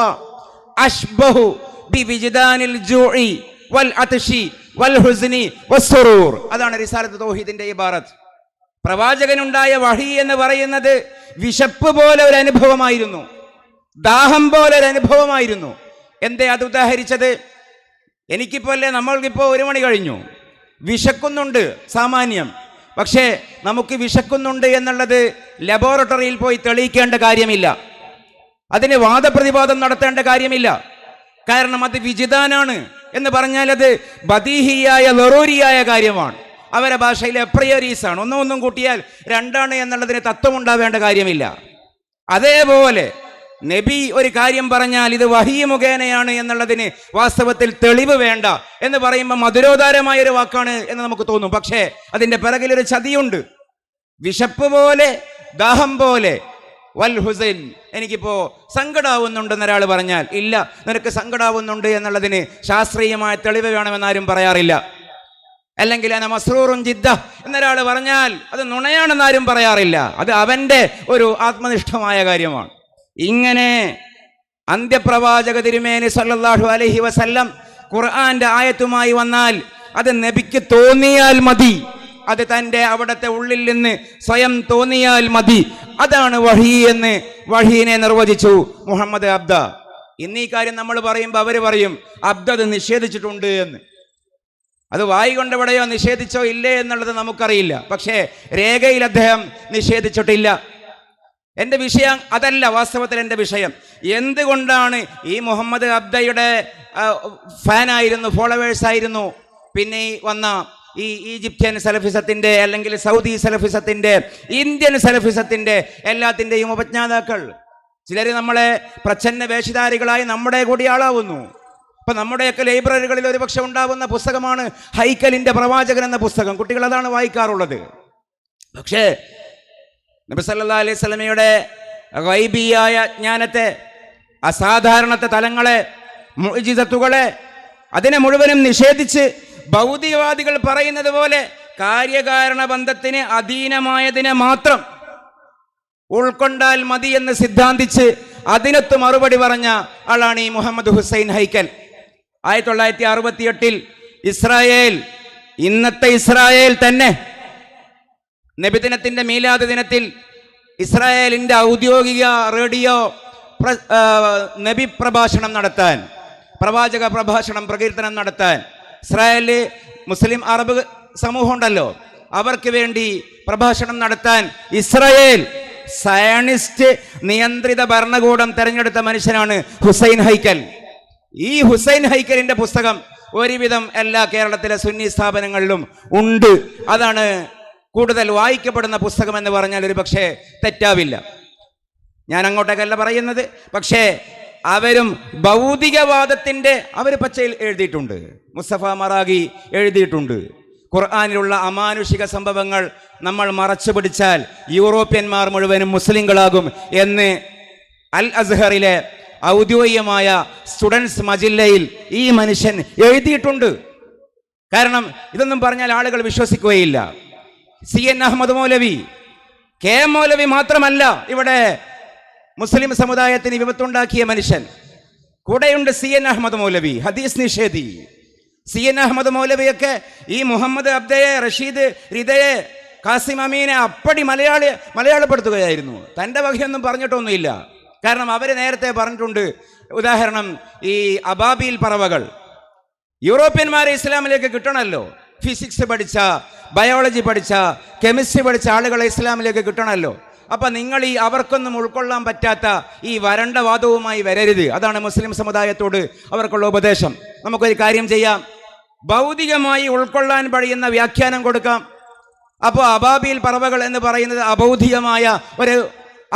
അഷ്ബഹു ബി വിജ്ദാനിൽ ജൂഇ വൽ അത്ശി വൽ ഹുസ്നി വസ്സുറൂർ. അതാണ് റിസാലത്ത് തൗഹീദിന്റെ ഇബാറത്ത്. പ്രവാചകനുണ്ടായ വഹി എന്ന് പറയുന്നത് വിശപ്പ് പോലെ ഒരു അനുഭവമായിരുന്നു, ദാഹം പോലെ ഒരു അനുഭവമായിരുന്നു. എന്തേ അത് ഉദാഹരിച്ചത്? എനിക്കിപ്പോൾ അല്ലേ, നമ്മൾക്കിപ്പോൾ 1 മണി കഴിഞ്ഞു, വിശക്കുന്നുണ്ട് സാമാന്യം. പക്ഷേ നമുക്ക് വിശക്കുന്നുണ്ട് എന്നുള്ളത് ലബോറട്ടറിയിൽ പോയി തെളിയിക്കേണ്ട കാര്യമില്ല, അതിന് വാദപ്രതിവാദം നടത്തേണ്ട കാര്യമില്ല. കാരണം അത് വിജിദാനാണ് എന്ന് പറഞ്ഞാൽ അത് ബദീഹിയായ ലറൂരിയായ കാര്യമാണ്. അവരെ ഭാഷയിൽ എപ്രിയറീസാണ്. ഒന്നും കൂട്ടിയാൽ 2 എന്നുള്ളതിന് തത്വമുണ്ടാവേണ്ട കാര്യമില്ല. അതേപോലെ നബി ഒരു കാര്യം പറഞ്ഞാൽ ഇത് വഹീ മുഖേനയാണ് എന്നുള്ളതിന് വാസ്തവത്തിൽ തെളിവ് വേണ്ട എന്ന് പറയുമ്പോൾ മധുരോദാരമായ ഒരു വാക്കാണ് എന്ന് നമുക്ക് തോന്നും. പക്ഷേ അതിൻ്റെ പിറകിലൊരു ചതിയുണ്ട്. വിശപ്പ് പോലെ, ദാഹം പോലെ. വൽ ഹുസൈൻ, എനിക്കിപ്പോ സങ്കടാവുന്നുണ്ടെന്ന് ഒരാൾ പറഞ്ഞാൽ, ഇല്ല, നിനക്ക് സങ്കടാവുന്നുണ്ട് എന്നുള്ളതിന് ശാസ്ത്രീയമായ തെളിവ് വേണമെന്നാരും പറയാറില്ല. അല്ലെങ്കിൽ അന മസ്റൂറുൻ ജിദ്ദ എന്നൊരാൾ പറഞ്ഞാൽ അത് നുണയാണെന്നാരും പറയാറില്ല. അത് അവൻ്റെ ഒരു ആത്മനിഷ്ഠമായ കാര്യമാണ്. ഇങ്ങനെ അന്ത്യപ്രവാചക തിരുമേനി സല്ലല്ലാഹു അലൈഹി വസല്ലം ഖുർആന്റെ ആയത്തുമായി വന്നാൽ അത് നബിക്ക് തോന്നിയാൽ മതി, അത് തൻ്റെ അവിടുത്തെ ഉള്ളിൽ നിന്ന് സ്വയം തോന്നിയാൽ മതി. അതാണ് വഹി എന്ന് വഹീനെ നിർവചിച്ചു മുഹമ്മദ് അബ്ദ. ഇന്നീ കാര്യം നമ്മൾ പറയുമ്പോൾ അവർ പറയും അബ്ദ അത് നിഷേധിച്ചിട്ടുണ്ട് എന്ന്. അത് വായി കൊണ്ടെവിടെയോ നിഷേധിച്ചോ ഇല്ലേ എന്നുള്ളത് നമുക്കറിയില്ല. പക്ഷേ രേഖയിൽ അദ്ദേഹം നിഷേധിച്ചിട്ടില്ല. എൻ്റെ വിഷയം അതല്ല. വാസ്തവത്തിൽ എൻ്റെ വിഷയം എന്തുകൊണ്ടാണ് ഈ മുഹമ്മദ് അബ്ദയുടെ ഫാനായിരുന്നു, ഫോളോവേഴ്സായിരുന്നു, പിന്നെ വന്ന ഈ ഈജിപ്ഷ്യൻ സലഫിസത്തിൻ്റെ അല്ലെങ്കിൽ സൗദി സലഫിസത്തിൻ്റെ, ഇന്ത്യൻ സലഫിസത്തിൻ്റെ എല്ലാത്തിൻ്റെയും ഉപജ്ഞാതാക്കൾ ചിലർ നമ്മളെ പ്രച്ഛന്ന വേഷധാരികളായി നമ്മുടെ കൂടി ആളാവുന്നു. ഇപ്പം നമ്മുടെയൊക്കെ ലൈബ്രറികളിൽ ഒരുപക്ഷെ ഉണ്ടാവുന്ന പുസ്തകമാണ് ഹൈക്കലിൻ്റെ പ്രവാചകൻ എന്ന പുസ്തകം. കുട്ടികൾ അതാണ് വായിക്കാറുള്ളത്. പക്ഷേ നബി സല്ലല്ലാഹു അലൈഹി വസല്ലമയുടെ ഗൈബിയായ ജ്ഞാനത്തെ, അസാധാരണത്തെ തലങ്ങളെ, മുഅ്ജിസത്തുകളെ, അതിനെ മുഴുവനും നിഷേധിച്ച് ഭൗതികവാദികൾ പറയുന്നത് പോലെ കാര്യകാരണ ബന്ധത്തിന് അധീനമായതിനെ മാത്രം ഉൾക്കൊണ്ടാൽ മതി എന്ന് സിദ്ധാന്തിച്ച് അതിനൊത്ത് മറുപടി പറഞ്ഞ ആളാണ് ഈ മുഹമ്മദ് ഹുസൈൻ ഹൈക്കൽ. 1968 ഇസ്രായേൽ, ഇന്നത്തെ ഇസ്രായേൽ തന്നെ നബിദിനത്തിൻ്റെ മീലാദ് ദിനത്തിൽ ഇസ്രായേലിൻ്റെ ഔദ്യോഗിക റേഡിയോ നബി പ്രഭാഷണം നടത്താൻ, പ്രവാചക പ്രഭാഷണം, പ്രകീർത്തനം നടത്താൻ ഇസ്രായേലിൽ മുസ്ലിം അറബ് സമൂഹം ഉണ്ടല്ലോ, അവർക്ക് വേണ്ടി പ്രഭാഷണം നടത്താൻ ഇസ്രായേൽ സയണിസ്റ്റ് നിയന്ത്രിത ഭരണകൂടം തെരഞ്ഞെടുത്ത മനുഷ്യനാണ് ഹുസൈൻ ഹൈക്കൽ. ഈ ഹുസൈൻ ഹൈക്കലിൻ്റെ പുസ്തകം ഒരുവിധം എല്ലാ കേരളത്തിലെ സുന്നി സ്ഥാപനങ്ങളിലും ഉണ്ട്. അതാണ് കൂടുതൽ വായിക്കപ്പെടുന്ന പുസ്തകം എന്ന് പറഞ്ഞാൽ ഒരു പക്ഷേ തെറ്റാവില്ല. ഞാൻ അങ്ങോട്ടേക്കല്ല പറയുന്നത്. പക്ഷേ അവരും ഭൗതികവാദത്തിൻ്റെ അവർ പച്ചയിൽ എഴുതിയിട്ടുണ്ട്. മുസ്തഫ മറാഗി എഴുതിയിട്ടുണ്ട്. ഖുർആനിലുള്ള അമാനുഷിക സംഭവങ്ങൾ നമ്മൾ മറച്ചു പിടിച്ചാൽ യൂറോപ്യന്മാർ മുഴുവനും മുസ്ലിങ്ങളാകും എന്ന് അൽ അസ്ഹറിലെ ഔദ്യോഗികമായ സ്റ്റുഡൻസ് മജില്ലയിൽ ഈ മനുഷ്യൻ എഴുതിയിട്ടുണ്ട്. കാരണം ഇതൊന്നും പറഞ്ഞാൽ ആളുകൾ വിശ്വസിക്കുകയില്ല. CN അഹമ്മദ് മൗലവി, KM മൗലവി മാത്രമല്ല ഇവിടെ മുസ്ലിം സമുദായത്തിന് വിപത്തുണ്ടാക്കിയ മനുഷ്യൻ. കൂടെയുണ്ട് CN അഹമ്മദ് മൗലവി, ഹദീസ് നിഷേധി. CN അഹമ്മദ് മൗലവിയൊക്കെ ഈ മുഹമ്മദ് അബ്ദയെ, റഷീദ് റിദയെ, കാസിം അമീനെ അപ്പടി മലയാളപ്പെടുത്തുകയായിരുന്നു. തൻ്റെ വകയൊന്നും പറഞ്ഞിട്ടൊന്നുമില്ല. കാരണം അവർ നേരത്തെ പറഞ്ഞിട്ടുണ്ട്. ഉദാഹരണം, ഈ അബാബീൽ പറവകൾ യൂറോപ്യന്മാരെ ഇസ്ലാമിലേക്ക് കിട്ടണമല്ലോ. ഫിസിക്സ് പഠിച്ച, ബയോളജി പഠിച്ച, കെമിസ്ട്രി പഠിച്ച ആളുകളെ ഇസ്ലാമിലേക്ക് കിട്ടണമല്ലോ. അപ്പം നിങ്ങൾ ഈ അവർക്കൊന്നും ഉൾക്കൊള്ളാൻ പറ്റാത്ത ഈ വരണ്ട വാദവുമായി വരരുത്. അതാണ് മുസ്ലിം സമുദായത്തോട് അവർക്കുള്ള ഉപദേശം. നമുക്കൊരു കാര്യം ചെയ്യാം, ഭൗതികമായി ഉൾക്കൊള്ളാൻ കഴിയുന്ന വ്യാഖ്യാനം കൊടുക്കാം. അപ്പോൾ അബാബീൽ പറവകൾ എന്ന് പറയുന്നത് അബൗദ്ധികമായ ഒരു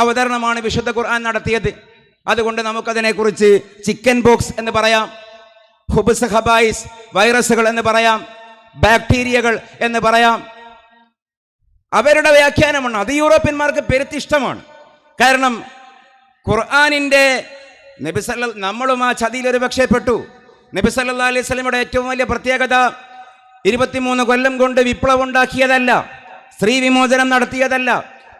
അവതരണമാണ് വിശുദ്ധ ഖുർആൻ നടത്തിയത്. അതുകൊണ്ട് നമുക്കതിനെക്കുറിച്ച് ചിക്കൻ ബോക്സ് എന്ന് പറയാം, ഹുബ്സ് ഖബായിസ് വൈറസുകൾ എന്ന് പറയാം, ബാക്ടീരിയകൾ എന്ന് പറയാം. അവരുടെ വ്യാഖ്യാനമാണ്. അത് യൂറോപ്യന്മാർക്ക് പെരുത്തിഷ്ടമാണ്. കാരണം ഖുർആനിൻ്റെ നമ്മളും ആ ചതിയിൽ ഒരു പക്ഷേ പെട്ടു. നബി സല്ലല്ലാഹു അലൈഹി വസല്ലമയുടെ ഏറ്റവും വലിയ പ്രത്യേകത 23 കൊല്ലം കൊണ്ട് വിപ്ലവം ഉണ്ടാക്കിയതല്ല, സ്ത്രീ വിമോചനം നടത്തിയതല്ല,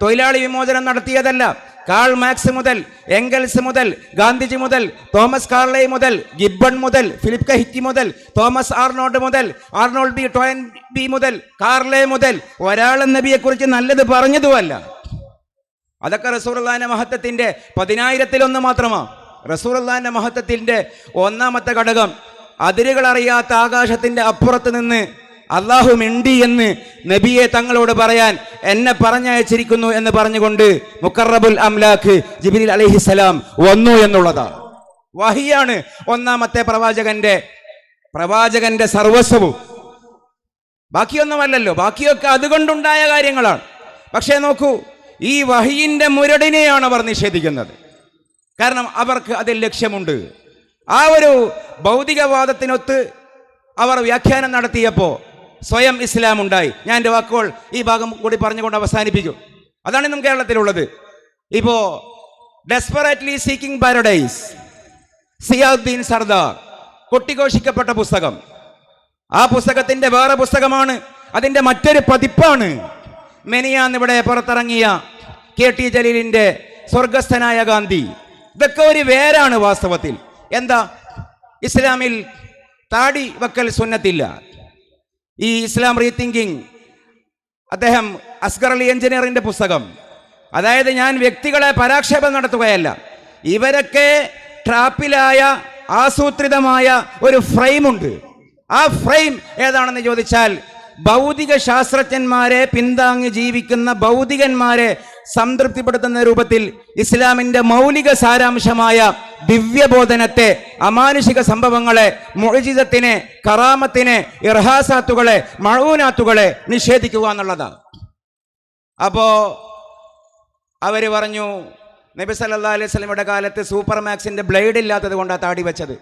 തൊഴിലാളി വിമോചനം നടത്തിയതല്ല. കാൾ മാക്സ് മുതൽ, എംഗൽസ് മുതൽ, ഗാന്ധിജി മുതൽ, തോമസ് കാർലൈ മുതൽ, ഗിബ്ബൺ മുതൽ, ഫിലിപ്പ് ക ഹിക്കി മുതൽ, തോമസ് ആർണോൾഡ് മുതൽ, ആർണോൾഡ് ബി ടോയൻ ബി മുതൽ, കാർലൈ മുതൽ ഒരാൾ നബിയെക്കുറിച്ച് നല്ലത് പറഞ്ഞതുമല്ല. അതൊക്കെ റസൂലുള്ളാഹിന്റെ മഹത്വത്തിൻ്റെ 10,000-ൽ 1 മാത്രമാണ്. റസൂലുള്ളാഹിന്റെ മഹത്വത്തിൻ്റെ ഒന്നാമത്തെ ഘടകം, അതിരുകൾ അറിയാത്ത ആകാശത്തിൻ്റെ അപ്പുറത്ത് നിന്ന് അള്ളാഹു മിണ്ടി എന്ന് നബിയെ തങ്ങളോട് പറയാൻ എന്നെ പറഞ്ഞയച്ചിരിക്കുന്നു എന്ന് പറഞ്ഞുകൊണ്ട് മുഖറബുൽ അംലാഖ് ജിബ്രീൽ അലൈഹിസ്സലാം വന്നു എന്നുള്ളതാണ്. വഹിയാണ് ഒന്നാമത്തെ പ്രവാചകന്റെ സർവസ്വവും. ബാക്കിയൊന്നുമല്ലല്ലോ, ബാക്കിയൊക്കെ അതുകൊണ്ടുണ്ടായ കാര്യങ്ങളാണ്. പക്ഷേ നോക്കൂ, ഈ വഹിയിൻ്റെ മുരടിനെയാണ് അവർ നിഷേധിക്കുന്നത്. കാരണം അവർക്ക് അതിൽ ലക്ഷ്യമുണ്ട്. ആ ഒരു ഭൗതികവാദത്തിനൊത്ത് അവർ വ്യാഖ്യാനം നടത്തിയപ്പോൾ സ്വയം ഇസ്ലാം ഉണ്ടായി. ഞാൻ എൻ്റെ വാക്കുകൾ ഈ ഭാഗം കൂടി പറഞ്ഞുകൊണ്ട് അവസാനിപ്പിക്കും. അതാണ് ഇന്നും കേരളത്തിലുള്ളത്. ഇപ്പോൾ desperately seeking paradise, Ziauddin Sardar കൊട്ടിഘോഷിക്കപ്പെട്ട പുസ്തകം. ആ പുസ്തകത്തിൻ്റെ വേറെ പുസ്തകമാണ്, അതിൻ്റെ മറ്റൊരു പതിപ്പാണ് മെനിയാന്നിവിടെ പുറത്തിറങ്ങിയ KT ജലീലിൻ്റെ സ്വർഗസ്ഥനായ ഗാന്ധി. ഇതൊക്കെ ഒരു വേരാണ് വാസ്തവത്തിൽ. എന്താ, ഇസ്ലാമിൽ താടി വെക്കൽ സുന്നത്തില്ല. ഈ ഇസ്ലാം റീതിങ്കിങ്, അദ്ദേഹം അസ്ഗർ അലി എഞ്ചിനീയറിൻ്റെ പുസ്തകം. അതായത് ഞാൻ വ്യക്തികളെ പരാക്ഷേപം നടത്തുകയല്ല, ഇവരൊക്കെ ട്രാപ്പിലായ ആസൂത്രിതമായ ഒരു ഫ്രെയിമുണ്ട്. ആ ഫ്രെയിം ഏതാണെന്ന് ചോദിച്ചാൽ, ഭൗതിക ശാസ്ത്രജ്ഞന്മാരെ പിന്താങ്ങി ജീവിക്കുന്ന ഭൗതികന്മാരെ സംതൃപ്തിപ്പെടുത്തുന്ന രൂപത്തിൽ ഇസ്ലാമിൻ്റെ മൗലിക സാരാംശമായ ദിവ്യബോധനത്തെ, അമാനുഷിക സംഭവങ്ങളെ, മുഅ്ജിസത്തിനെ, കറാമത്തിനെ, ഇർഹാസാത്തുകളെ, മഅൂനാത്തുകളെ നിഷേധിക്കുക എന്നുള്ളതാണ്. അപ്പോൾ അവർ പറഞ്ഞു, നബി സല്ലല്ലാഹു അലൈഹി വസല്ലമയുടെ കാലത്ത് സൂപ്പർ മാക്സിൻ്റെ ബ്ലേഡ് ഇല്ലാത്തത് കൊണ്ടാണ് താടി വെച്ചത്.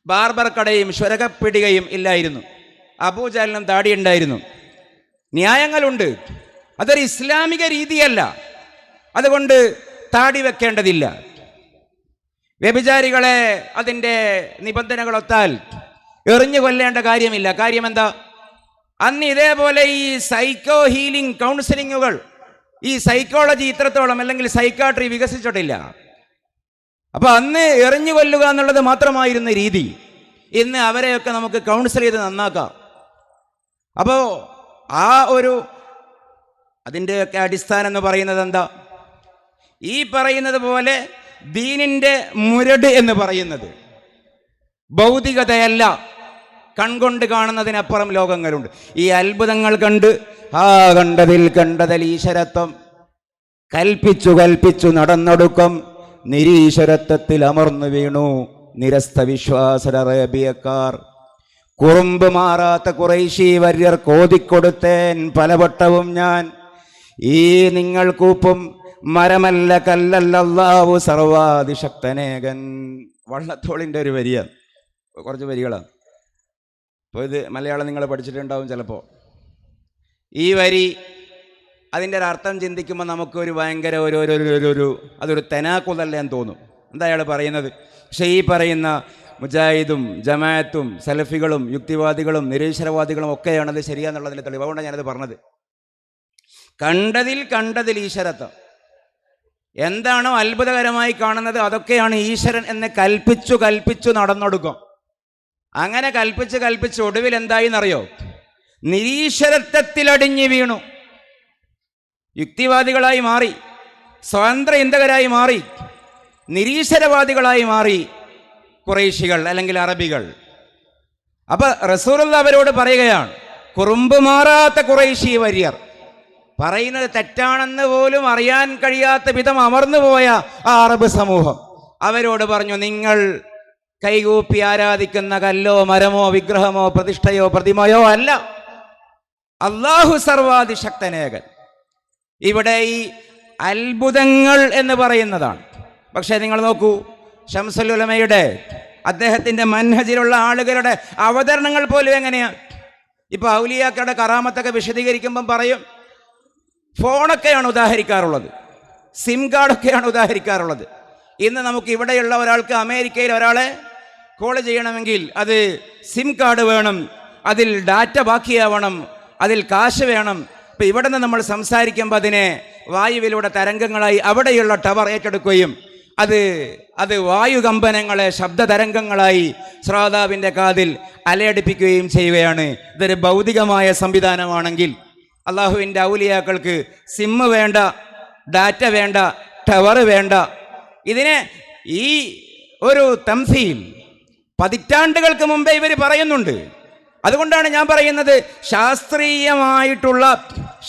ബാർബർ കടയും ശ്വരകപ്പിടികയും ഇല്ലായിരുന്നു. അബൂജഹലിനും താടി ഉണ്ടായിരുന്നു. ന്യായങ്ങളുണ്ട്. അതൊരു ഇസ്ലാമിക രീതിയല്ല, അതുകൊണ്ട് താടി വെക്കേണ്ടതില്ല. വ്യഭിചാരികളെ അതിൻ്റെ നിബന്ധനകളൊത്താൽ എറിഞ്ഞു കൊല്ലേണ്ട കാര്യമില്ല. കാര്യം എന്താ, അന്ന് ഇതേപോലെ ഈ സൈക്കോ ഹീലിംഗ് കൗൺസിലിങ്ങുകൾ, ഈ സൈക്കോളജി ഇത്രത്തോളം അല്ലെങ്കിൽ സൈക്കാട്രി വികസിച്ചിട്ടില്ല. അപ്പോൾ അന്ന് എറിഞ്ഞു കൊല്ലുക എന്നുള്ളത് മാത്രമായിരുന്നു രീതി. ഇന്ന് അവരെയൊക്കെ നമുക്ക് കൗൺസിൽ ചെയ്ത് നന്നാക്കാം. അപ്പോൾ ആ ഒരു അതിൻ്റെയൊക്കെ അടിസ്ഥാനം എന്ന് പറയുന്നത് എന്താ, ഈ പറയുന്നത് പോലെ ദീനിൻ്റെ മുരട് എന്ന് പറയുന്നത് ഭൗതികതയല്ല, കൺകൊണ്ട് കാണുന്നതിനപ്പുറം ലോകങ്ങളുണ്ട്. ഈ അത്ഭുതങ്ങൾ കണ്ട് കണ്ടതിൽ ഈശ്വരത്വം, കൽപ്പിച്ചു കൽപ്പിച്ചു നടന്നൊടുക്കം, നിരീശ്വരത്വത്തിൽ അമർന്നു വീണു നിരസ്ത വിശ്വാസരേബിയക്കാർ. കുറുമ്പ് മാറാത്ത കുറൈശി വര്യർ കോതിക്കൊടുത്തേൻ പലവട്ടവും ഞാൻ. ഈ നിങ്ങൾ കൂപ്പും മരമല്ല കല്ലല്ല അല്ലാഹു സർവാതിശക്തനേകൻ. വള്ളത്തോളിൻ്റെ ഒരു വരിയാണ്, കുറച്ച് വരികളാണ്. അപ്പോൾ ഇത് മലയാളം നിങ്ങൾ പഠിച്ചിട്ടുണ്ടാവും ചിലപ്പോൾ. ഈ വരി അതിൻ്റെ ഒരു അർത്ഥം ചിന്തിക്കുമ്പോൾ നമുക്കൊരു ഭയങ്കര അതൊരു തെനാക്കുതല്ലേ എന്ന് തോന്നും. എന്താ അയാൾ പറയുന്നത്? പക്ഷേ ഈ പറയുന്ന മുജാഹിദും ജമാഅത്തും സലഫികളും യുക്തിവാദികളും നിരീശ്വരവാദികളും ഒക്കെയാണത് ശരിയാന്നുള്ളതിൻ്റെ തെളിവ്. അതുകൊണ്ടാണ് ഞാനത് പറഞ്ഞത്. കണ്ടതിൽ ഈശ്വരത്വം എന്താണോ അത്ഭുതകരമായി കാണുന്നത് അതൊക്കെയാണ് ഈശ്വരൻ എന്ന് കൽപ്പിച്ചു നടന്നൊടുക്കും. അങ്ങനെ കൽപ്പിച്ച് ഒടുവിൽ എന്തായിന്നറിയോ? നിരീശ്വരത്വത്തിലടിഞ്ഞു വീണു, യുക്തിവാദികളായി മാറി, സ്വതന്ത്ര ചിന്തകരായി മാറി, നിരീശ്വരവാദികളായി മാറി ഖുറൈശികൾ അല്ലെങ്കിൽ അറബികൾ. അപ്പൊ റസൂലുള്ളാഹി അവരോട് പറയുകയാണ്, കുറുമ്പ് മാറാത്ത ഖുറൈശി വര്യർ, പറയുന്നത് തെറ്റാണെന്ന് പോലും അറിയാൻ കഴിയാത്ത വിധം അമർന്നുപോയ ആ അറബ് സമൂഹം അവരോട് പറഞ്ഞു, നിങ്ങൾ കൈകൂപ്പി ആരാധിക്കുന്ന കല്ലോ മരമോ വിഗ്രഹമോ പ്രതിഷ്ഠയോ പ്രതിമയോ അല്ല, അല്ലാഹു സർവാധിശക്തനേകൻ. ഇവിടെ ഈ അത്ഭുതങ്ങൾ എന്ന് പറയുന്നതാണ്. പക്ഷേ നിങ്ങൾ നോക്കൂ, ശംസുൽ ഉലമയുടെ അദ്ദേഹത്തിൻ്റെ മൻഹജിലുള്ള ആളുകളുടെ അവതരണങ്ങൾ പോലും എങ്ങനെയാണ്. ഇപ്പോൾ ഔലിയാക്കളുടെ കറാമത്തൊക്കെ വിശദീകരിക്കുമ്പം പറയും, ഫോണൊക്കെയാണ് ഉദാഹരിക്കാറുള്ളത്, സിം കാർഡൊക്കെയാണ് ഉദാഹരിക്കാറുള്ളത്. ഇന്ന് നമുക്ക് ഇവിടെയുള്ള ഒരാൾക്ക് അമേരിക്കയിൽ ഒരാളെ കോൾ ചെയ്യണമെങ്കിൽ അത് സിം കാർഡ് വേണം, അതിൽ ഡാറ്റ ബാക്കിയാവണം, അതിൽ കാശ് വേണം. ഇപ്പം ഇവിടെ നിന്ന് നമ്മൾ സംസാരിക്കുമ്പോൾ അതിനെ വായുവിലൂടെ തരംഗങ്ങളായി അവിടെയുള്ള ടവർ ഏറ്റെടുക്കുകയും അത് വായുകമ്പനങ്ങളെ ശബ്ദ തരംഗങ്ങളായി ശ്രോതാവിൻ്റെ കാതിൽ അലയടിപ്പിക്കുകയും ചെയ്യുകയാണ്. ഇതൊരു ഭൗതികമായ സംവിധാനമാണെങ്കിൽ അള്ളാഹുവിൻ്റെ ഔലിയാക്കൾക്ക് സിമ്മ് വേണ്ട, ഡാറ്റ വേണ്ട, ടവർ വേണ്ട. ഇതിനെ ഈ ഒരു തംസീൽ പതിറ്റാണ്ടുകൾക്ക് മുമ്പേ ഇവർ പറയുന്നുണ്ട്. അതുകൊണ്ടാണ് ഞാൻ പറയുന്നത്,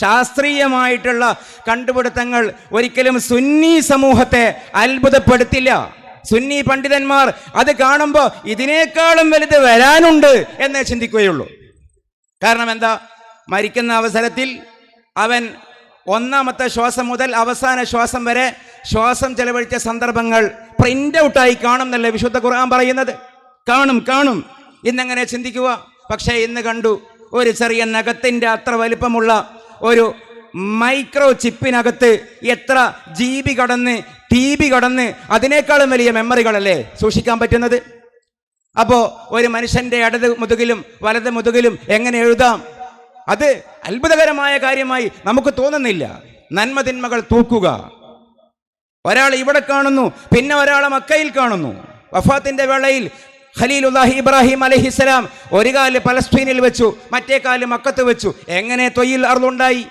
ശാസ്ത്രീയമായിട്ടുള്ള കണ്ടുപിടുത്തങ്ങൾ ഒരിക്കലും സുന്നി സമൂഹത്തെ അത്ഭുതപ്പെടുത്തില്ല. സുന്നി പണ്ഡിതന്മാർ അത് കാണുമ്പോൾ ഇതിനേക്കാളും വലുത് വരാനുണ്ട് എന്നേ ചിന്തിക്കുകയുള്ളൂ. കാരണം എന്താ, മരിക്കുന്ന അവസരത്തിൽ അവൻ ഒന്നാമത്തെ ശ്വാസം മുതൽ അവസാന ശ്വാസം വരെ ശ്വാസം ചെലവഴിച്ച സന്ദർഭങ്ങൾ പ്രിന്റ് ഔട്ടായി കാണും എന്നല്ലേ വിശുദ്ധ ഖുർആൻ പറയുന്നത്. കാണും. ഇന്നെങ്ങനെ ചിന്തിക്കുക. പക്ഷേ ഇന്ന് കണ്ടു, ഒരു ചെറിയ നഖത്തിൻ്റെ അത്ര വലിപ്പമുള്ള ഒരു മൈക്രോ ചിപ്പിനകത്ത് എത്ര GB കടന്ന് TB കടന്ന് അതിനേക്കാളും വലിയ മെമ്മറികളല്ലേ സൂക്ഷിക്കാൻ പറ്റുന്നത്. അപ്പോൾ ഒരു മനുഷ്യൻ്റെ ഇടത് മുതുകിലും വലത് മുതുകിലും എങ്ങനെ എഴുതാം? അത് അത്ഭുതകരമായ കാര്യമായി നമുക്ക് തോന്നുന്നില്ല. നന്മതിന്മകൾ തൂക്കുക. ഒരാൾ ഇവിടെ കാണുന്നു, പിന്നെ ഒരാളെ മക്കയിൽ കാണുന്നു. വഫാത്തിൻ്റെ വേളയിൽ ഖലീലുല്ലാഹി ഇബ്രാഹിം അലൈഹിസ്സലാം ഒരു കാല് പലസ്തീനിൽ വെച്ചു, മറ്റേ കാല് മക്കത്ത് വെച്ചു. എങ്ങനെ തൊയ്യിൽ അർളുണ്ടായി?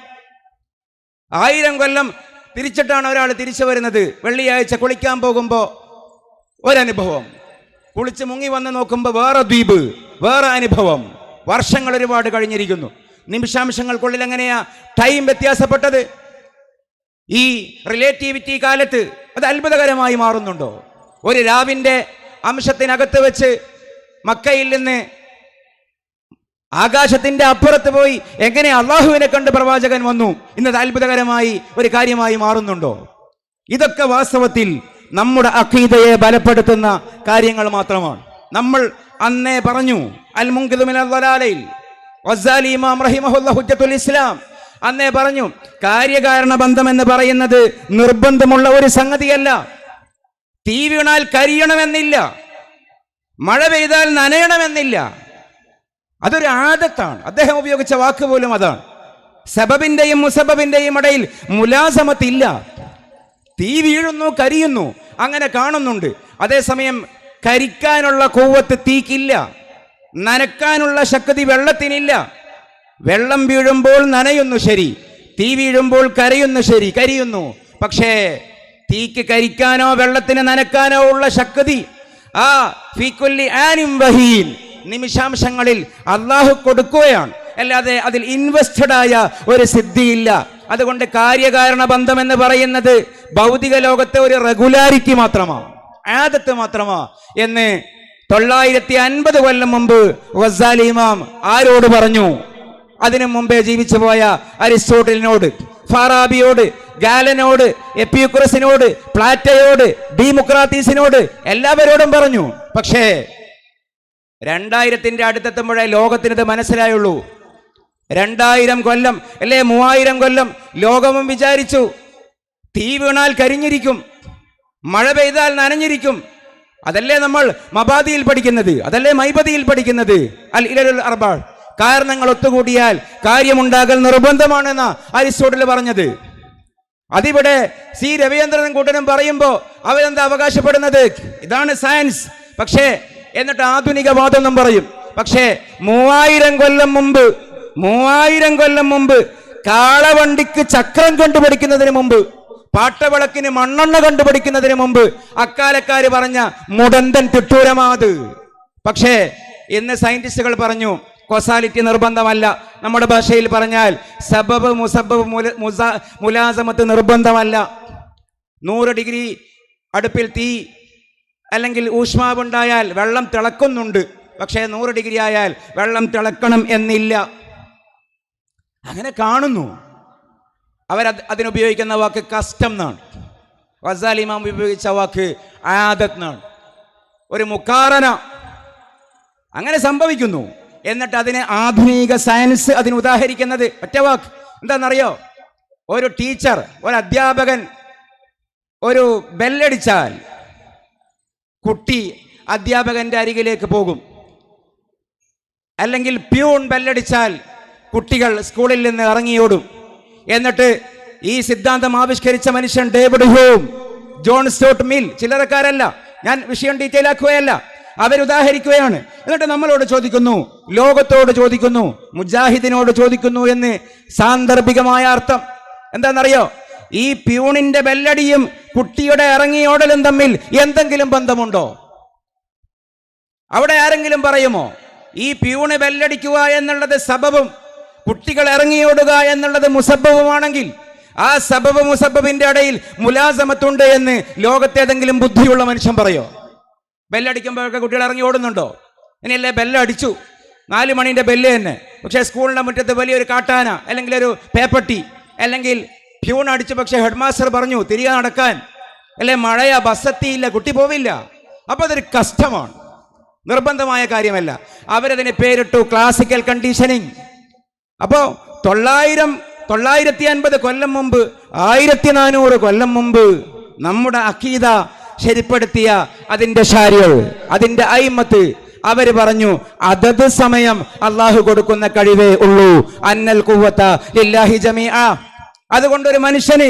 1000 കൊല്ലം തിരിച്ചിട്ടാണ് ഒരാൾ തിരിച്ചു വരുന്നത്. വെള്ളിയാഴ്ച കുളിക്കാൻ പോകുമ്പോൾ ഒരനുഭവം, കുളിച്ച് മുങ്ങി വന്ന് നോക്കുമ്പോൾ വേറെ ദ്വീപ്, വേറെ അനുഭവം. വർഷങ്ങൾ ഒരുപാട് കഴിഞ്ഞിരിക്കുന്നു. നിമിഷാംശങ്ങൾക്കുള്ളിൽ എങ്ങനെയാ ടൈം വ്യത്യാസപ്പെട്ടത്? ഈ റിലേറ്റിവിറ്റി കാലത്ത് അത് അത്ഭുതകരമായി മാറുന്നുണ്ടോ? ഒരു രാവിൻ്റെ അംശത്തിനകത്ത് വെച്ച് മക്കയിൽ നിന്ന് ആകാശത്തിന്റെ അപ്പുറത്ത് പോയി എങ്ങനെ അള്ളാഹുവിനെ കണ്ട് പ്രവാചകൻ വന്നു? ഇന്നത് അത്ഭുതകരമായി ഒരു കാര്യമായി മാറുന്നുണ്ടോ? ഇതൊക്കെ വാസ്തവത്തിൽ നമ്മുടെ അഖീദയെ ബലപ്പെടുത്തുന്ന കാര്യങ്ങൾ മാത്രമാണ്. നമ്മൾ അന്നേ പറഞ്ഞു, അൽ മുൻഖിദു മിനൽ ളലാലയിൽ ഗസാലി ഇമാം റഹിമഹുല്ലാഹു ഹുജ്ജത്തുൽ ഇസ്ലാം അന്നേ പറഞ്ഞു, കാര്യകാരണ ബന്ധം എന്ന് പറയുന്നത് നിർബന്ധമുള്ള ഒരു സംഗതിയല്ല. തീ വീണാൽ കരിയണമെന്നില്ല, മഴ പെയ്താൽ നനയണമെന്നില്ല. അതൊരു ആദത്താണ്. അദ്ദേഹം ഉപയോഗിച്ച വാക്ക് പോലും അതാണ്. സബബിന്റെയും മുസബബിന്റെയും ഇടയിൽ മുലാസമത്തില്ല. തീ വീഴുന്നു, കരിയുന്നു, അങ്ങനെ കാണുന്നുണ്ട്. അതേസമയം കരിക്കാനുള്ള കൂവത്ത് തീക്കില്ല, നനക്കാനുള്ള ശക്തി വെള്ളത്തിനില്ല. വെള്ളം വീഴുമ്പോൾ നനയുന്നു ശരി, തീ വീഴുമ്പോൾ കരിയുന്നു. പക്ഷേ തീക്ക് കരിക്കാനോ വെള്ളത്തിന് നനക്കാനോ ഉള്ള ശക്തി ആ ഫീകുല്ലി ആനിം വഹീൻ നിമിഷാംശങ്ങളിൽ അള്ളാഹു കൊടുക്കുകയാണ്. അല്ലാതെ അതിൽ ഇൻവെസ്റ്റഡ് ആയ ഒരു സിദ്ധിയില്ല. അതുകൊണ്ട് കാര്യകാരണ ബന്ധം എന്ന് പറയുന്നത് ഭൗതിക ലോകത്തെ ഒരു റെഗുലാരിറ്റി മാത്രമാണ്, ആദത്ത് മാത്രമാണ് എന്ന് 950 കൊല്ലം മുമ്പ് ഗസാലി ഇമാം ആരോട് പറഞ്ഞു? അതിനു മുമ്പേ ജീവിച്ചു പോയ അരിസ്റ്റോട്ടലിനോട്, ഫാറാബിയോട്, ഗാലനോട്, എപ്പിക്യൂറസിനോട്, പ്ലാറ്റയോട്, ഡീമോക്രാത്തീസിനോട്, എല്ലാവരോടും പറഞ്ഞു. പക്ഷേ 2000-ന്റെ അടുത്തെത്തുമ്പോഴേ ലോകത്തിനത് മനസ്സിലായുള്ളൂ. 2000 കൊല്ലം അല്ലേ 3000 കൊല്ലം ലോകവും വിചാരിച്ചു തീ വീണാൽ കരിഞ്ഞിരിക്കും, മഴ പെയ്താൽ നനഞ്ഞിരിക്കും. അതല്ലേ നമ്മൾ മബാദിയിൽ പഠിക്കുന്നത്, അതല്ലേ മൈബദിയിൽ പഠിക്കുന്നത്. അൽ ഇലലുൽ അർബഅ, കാരണങ്ങൾ ഒത്തുകൂടിയാൽ കാര്യമുണ്ടാകൽ നിർബന്ധമാണെന്നാ അരിസ്റ്റോട്ടിൽ പറഞ്ഞത്. അതിവിടെ സി രവീന്ദ്രൻ കൂട്ടനും പറയുമ്പോൾ അവരെന്താ അവകാശപ്പെടുന്നത്? ഇതാണ് സയൻസ്. പക്ഷേ എന്നിട്ട് ആധുനികവാദം എന്നും പറയും. പക്ഷേ 3000 കൊല്ലം മുമ്പ് കാളവണ്ടിക്ക് ചക്രം കണ്ടുപിടിക്കുന്നതിന് മുമ്പ് പാട്ടവിളക്കിന് മണ്ണെണ്ണ കണ്ടുപിടിക്കുന്നതിന് മുമ്പ് അക്കാലക്കാര് പറഞ്ഞ മുടന്തൻ തിട്ടൂരമാത്. പക്ഷേ ഇന്ന് സയന്റിസ്റ്റുകൾ പറഞ്ഞു കോസാലിറ്റി നിർബന്ധമല്ല. നമ്മുടെ ഭാഷയിൽ പറഞ്ഞാൽ സബബ് മുസബബ് മുലാസമത്ത് നിർബന്ധമല്ല. 100 ഡിഗ്രി അടുപ്പിൽ തീ അല്ലെങ്കിൽ ഊഷ്മാവുണ്ടായാൽ വെള്ളം തിളക്കുന്നുണ്ട്. പക്ഷേ 100 ഡിഗ്രി ആയാൽ വെള്ളം തിളക്കണം എന്നില്ല. അങ്ങനെ കാണുന്നു. അതിനുപയോഗിക്കുന്ന വാക്ക് കസ്റ്റം എന്നാണ്. ഗസാലി ഇമാം ഉപയോഗിച്ച വാക്ക് ആദത്ത് എന്നാണ്. ഒരു മുക്കാറന. അങ്ങനെ സംഭവിക്കുന്നു. എന്നിട്ട് അതിനെ ആധുനിക സയൻസ് അതിന് ഉദാഹരിക്കുന്നത് ഒറ്റ വാക്ക് എന്താണെന്നറിയോ? ഒരു ടീച്ചർ, ഒരു അധ്യാപകൻ ഒരു ബെല്ലടിച്ചാൽ കുട്ടി അധ്യാപകന്റെ അരികിലേക്ക് പോകും. അല്ലെങ്കിൽ പ്യൂൺ ബെല്ലടിച്ചാൽ കുട്ടികൾ സ്കൂളിൽ നിന്ന് ഇറങ്ങിയോടും. എന്നിട്ട് ഈ സിദ്ധാന്തം ആവിഷ്കരിച്ച മനുഷ്യൻ David Hume, John Stuart Mill, ചില്ലറക്കാരല്ല, ഞാൻ വിഷയം ഡീറ്റെയിൽ ആക്കുകയല്ല, അവരുദാഹരിക്കുകയാണ്. എന്നിട്ട് നമ്മളോട് ചോദിക്കുന്നു, ലോകത്തോട് ചോദിക്കുന്നു, മുജാഹിദിനോട് ചോദിക്കുന്നു എന്ന് സാന്ദർഭികമായ അർത്ഥം എന്താണെന്നറിയോ? ഈ പ്യൂണിന്റെ ബെല്ലടിയും കുട്ടിയുടെ ഇറങ്ങിയോടലും തമ്മിൽ എന്തെങ്കിലും ബന്ധമുണ്ടോ? അവിടെ ആരെങ്കിലും പറയുമോ ഈ പ്യൂണ് ബെല്ലടിക്കുക എന്നുള്ളത് സബബും കുട്ടികൾ ഇറങ്ങിയോടുക എന്നുള്ളത് മുസബബുമാണെങ്കിൽ ആ സബബ് മുസബബിന്റെ ഇടയിൽ മുലാസമത്തുണ്ട് എന്ന് ലോകത്തേതെങ്കിലും ബുദ്ധിയുള്ള മനുഷ്യൻ പറയോ? ബെല്ലടിക്കുമ്പോഴൊക്കെ കുട്ടികൾ ഇറങ്ങി ഓടുന്നുണ്ടോ? ഇനിയല്ലേ ബെല്ലടിച്ചു, 4 മണിന്റെ ബെല്ല് തന്നെ. പക്ഷേ സ്കൂളിന്റെ മുറ്റത്ത് വലിയൊരു കാട്ടാന അല്ലെങ്കിൽ ഒരു പേപ്പട്ടി അല്ലെങ്കിൽ പ്യൂൺ അടിച്ചു. പക്ഷേ ഹെഡ് മാസ്റ്റർ പറഞ്ഞു തിരികെ നടക്കാൻ, അല്ലെ മഴയാ, ബസ്സെത്തിയില്ല, കുട്ടി പോവില്ല. അപ്പൊ അതൊരു കഷ്ടമാണ്, നിർബന്ധമായ കാര്യമല്ല. അവരതിന് പേരിട്ടു ക്ലാസിക്കൽ കണ്ടീഷനിങ്. അപ്പോ 950 കൊല്ലം മുമ്പ്, 1400 കൊല്ലം മുമ്പ് നമ്മുടെ അഖീദ ശരിപ്പെടുത്തിയ അതിന്റെ ശാരികൾ, അതിന്റെ അയിമത്ത്, അവര് പറഞ്ഞു അതത് സമയം അള്ളാഹു കൊടുക്കുന്ന കഴിവേ ഉള്ളൂ. അന്നൽ ഖുവത ലില്ലാഹി ജമീഅ. അതുകൊണ്ട് ഒരു മനുഷ്യന്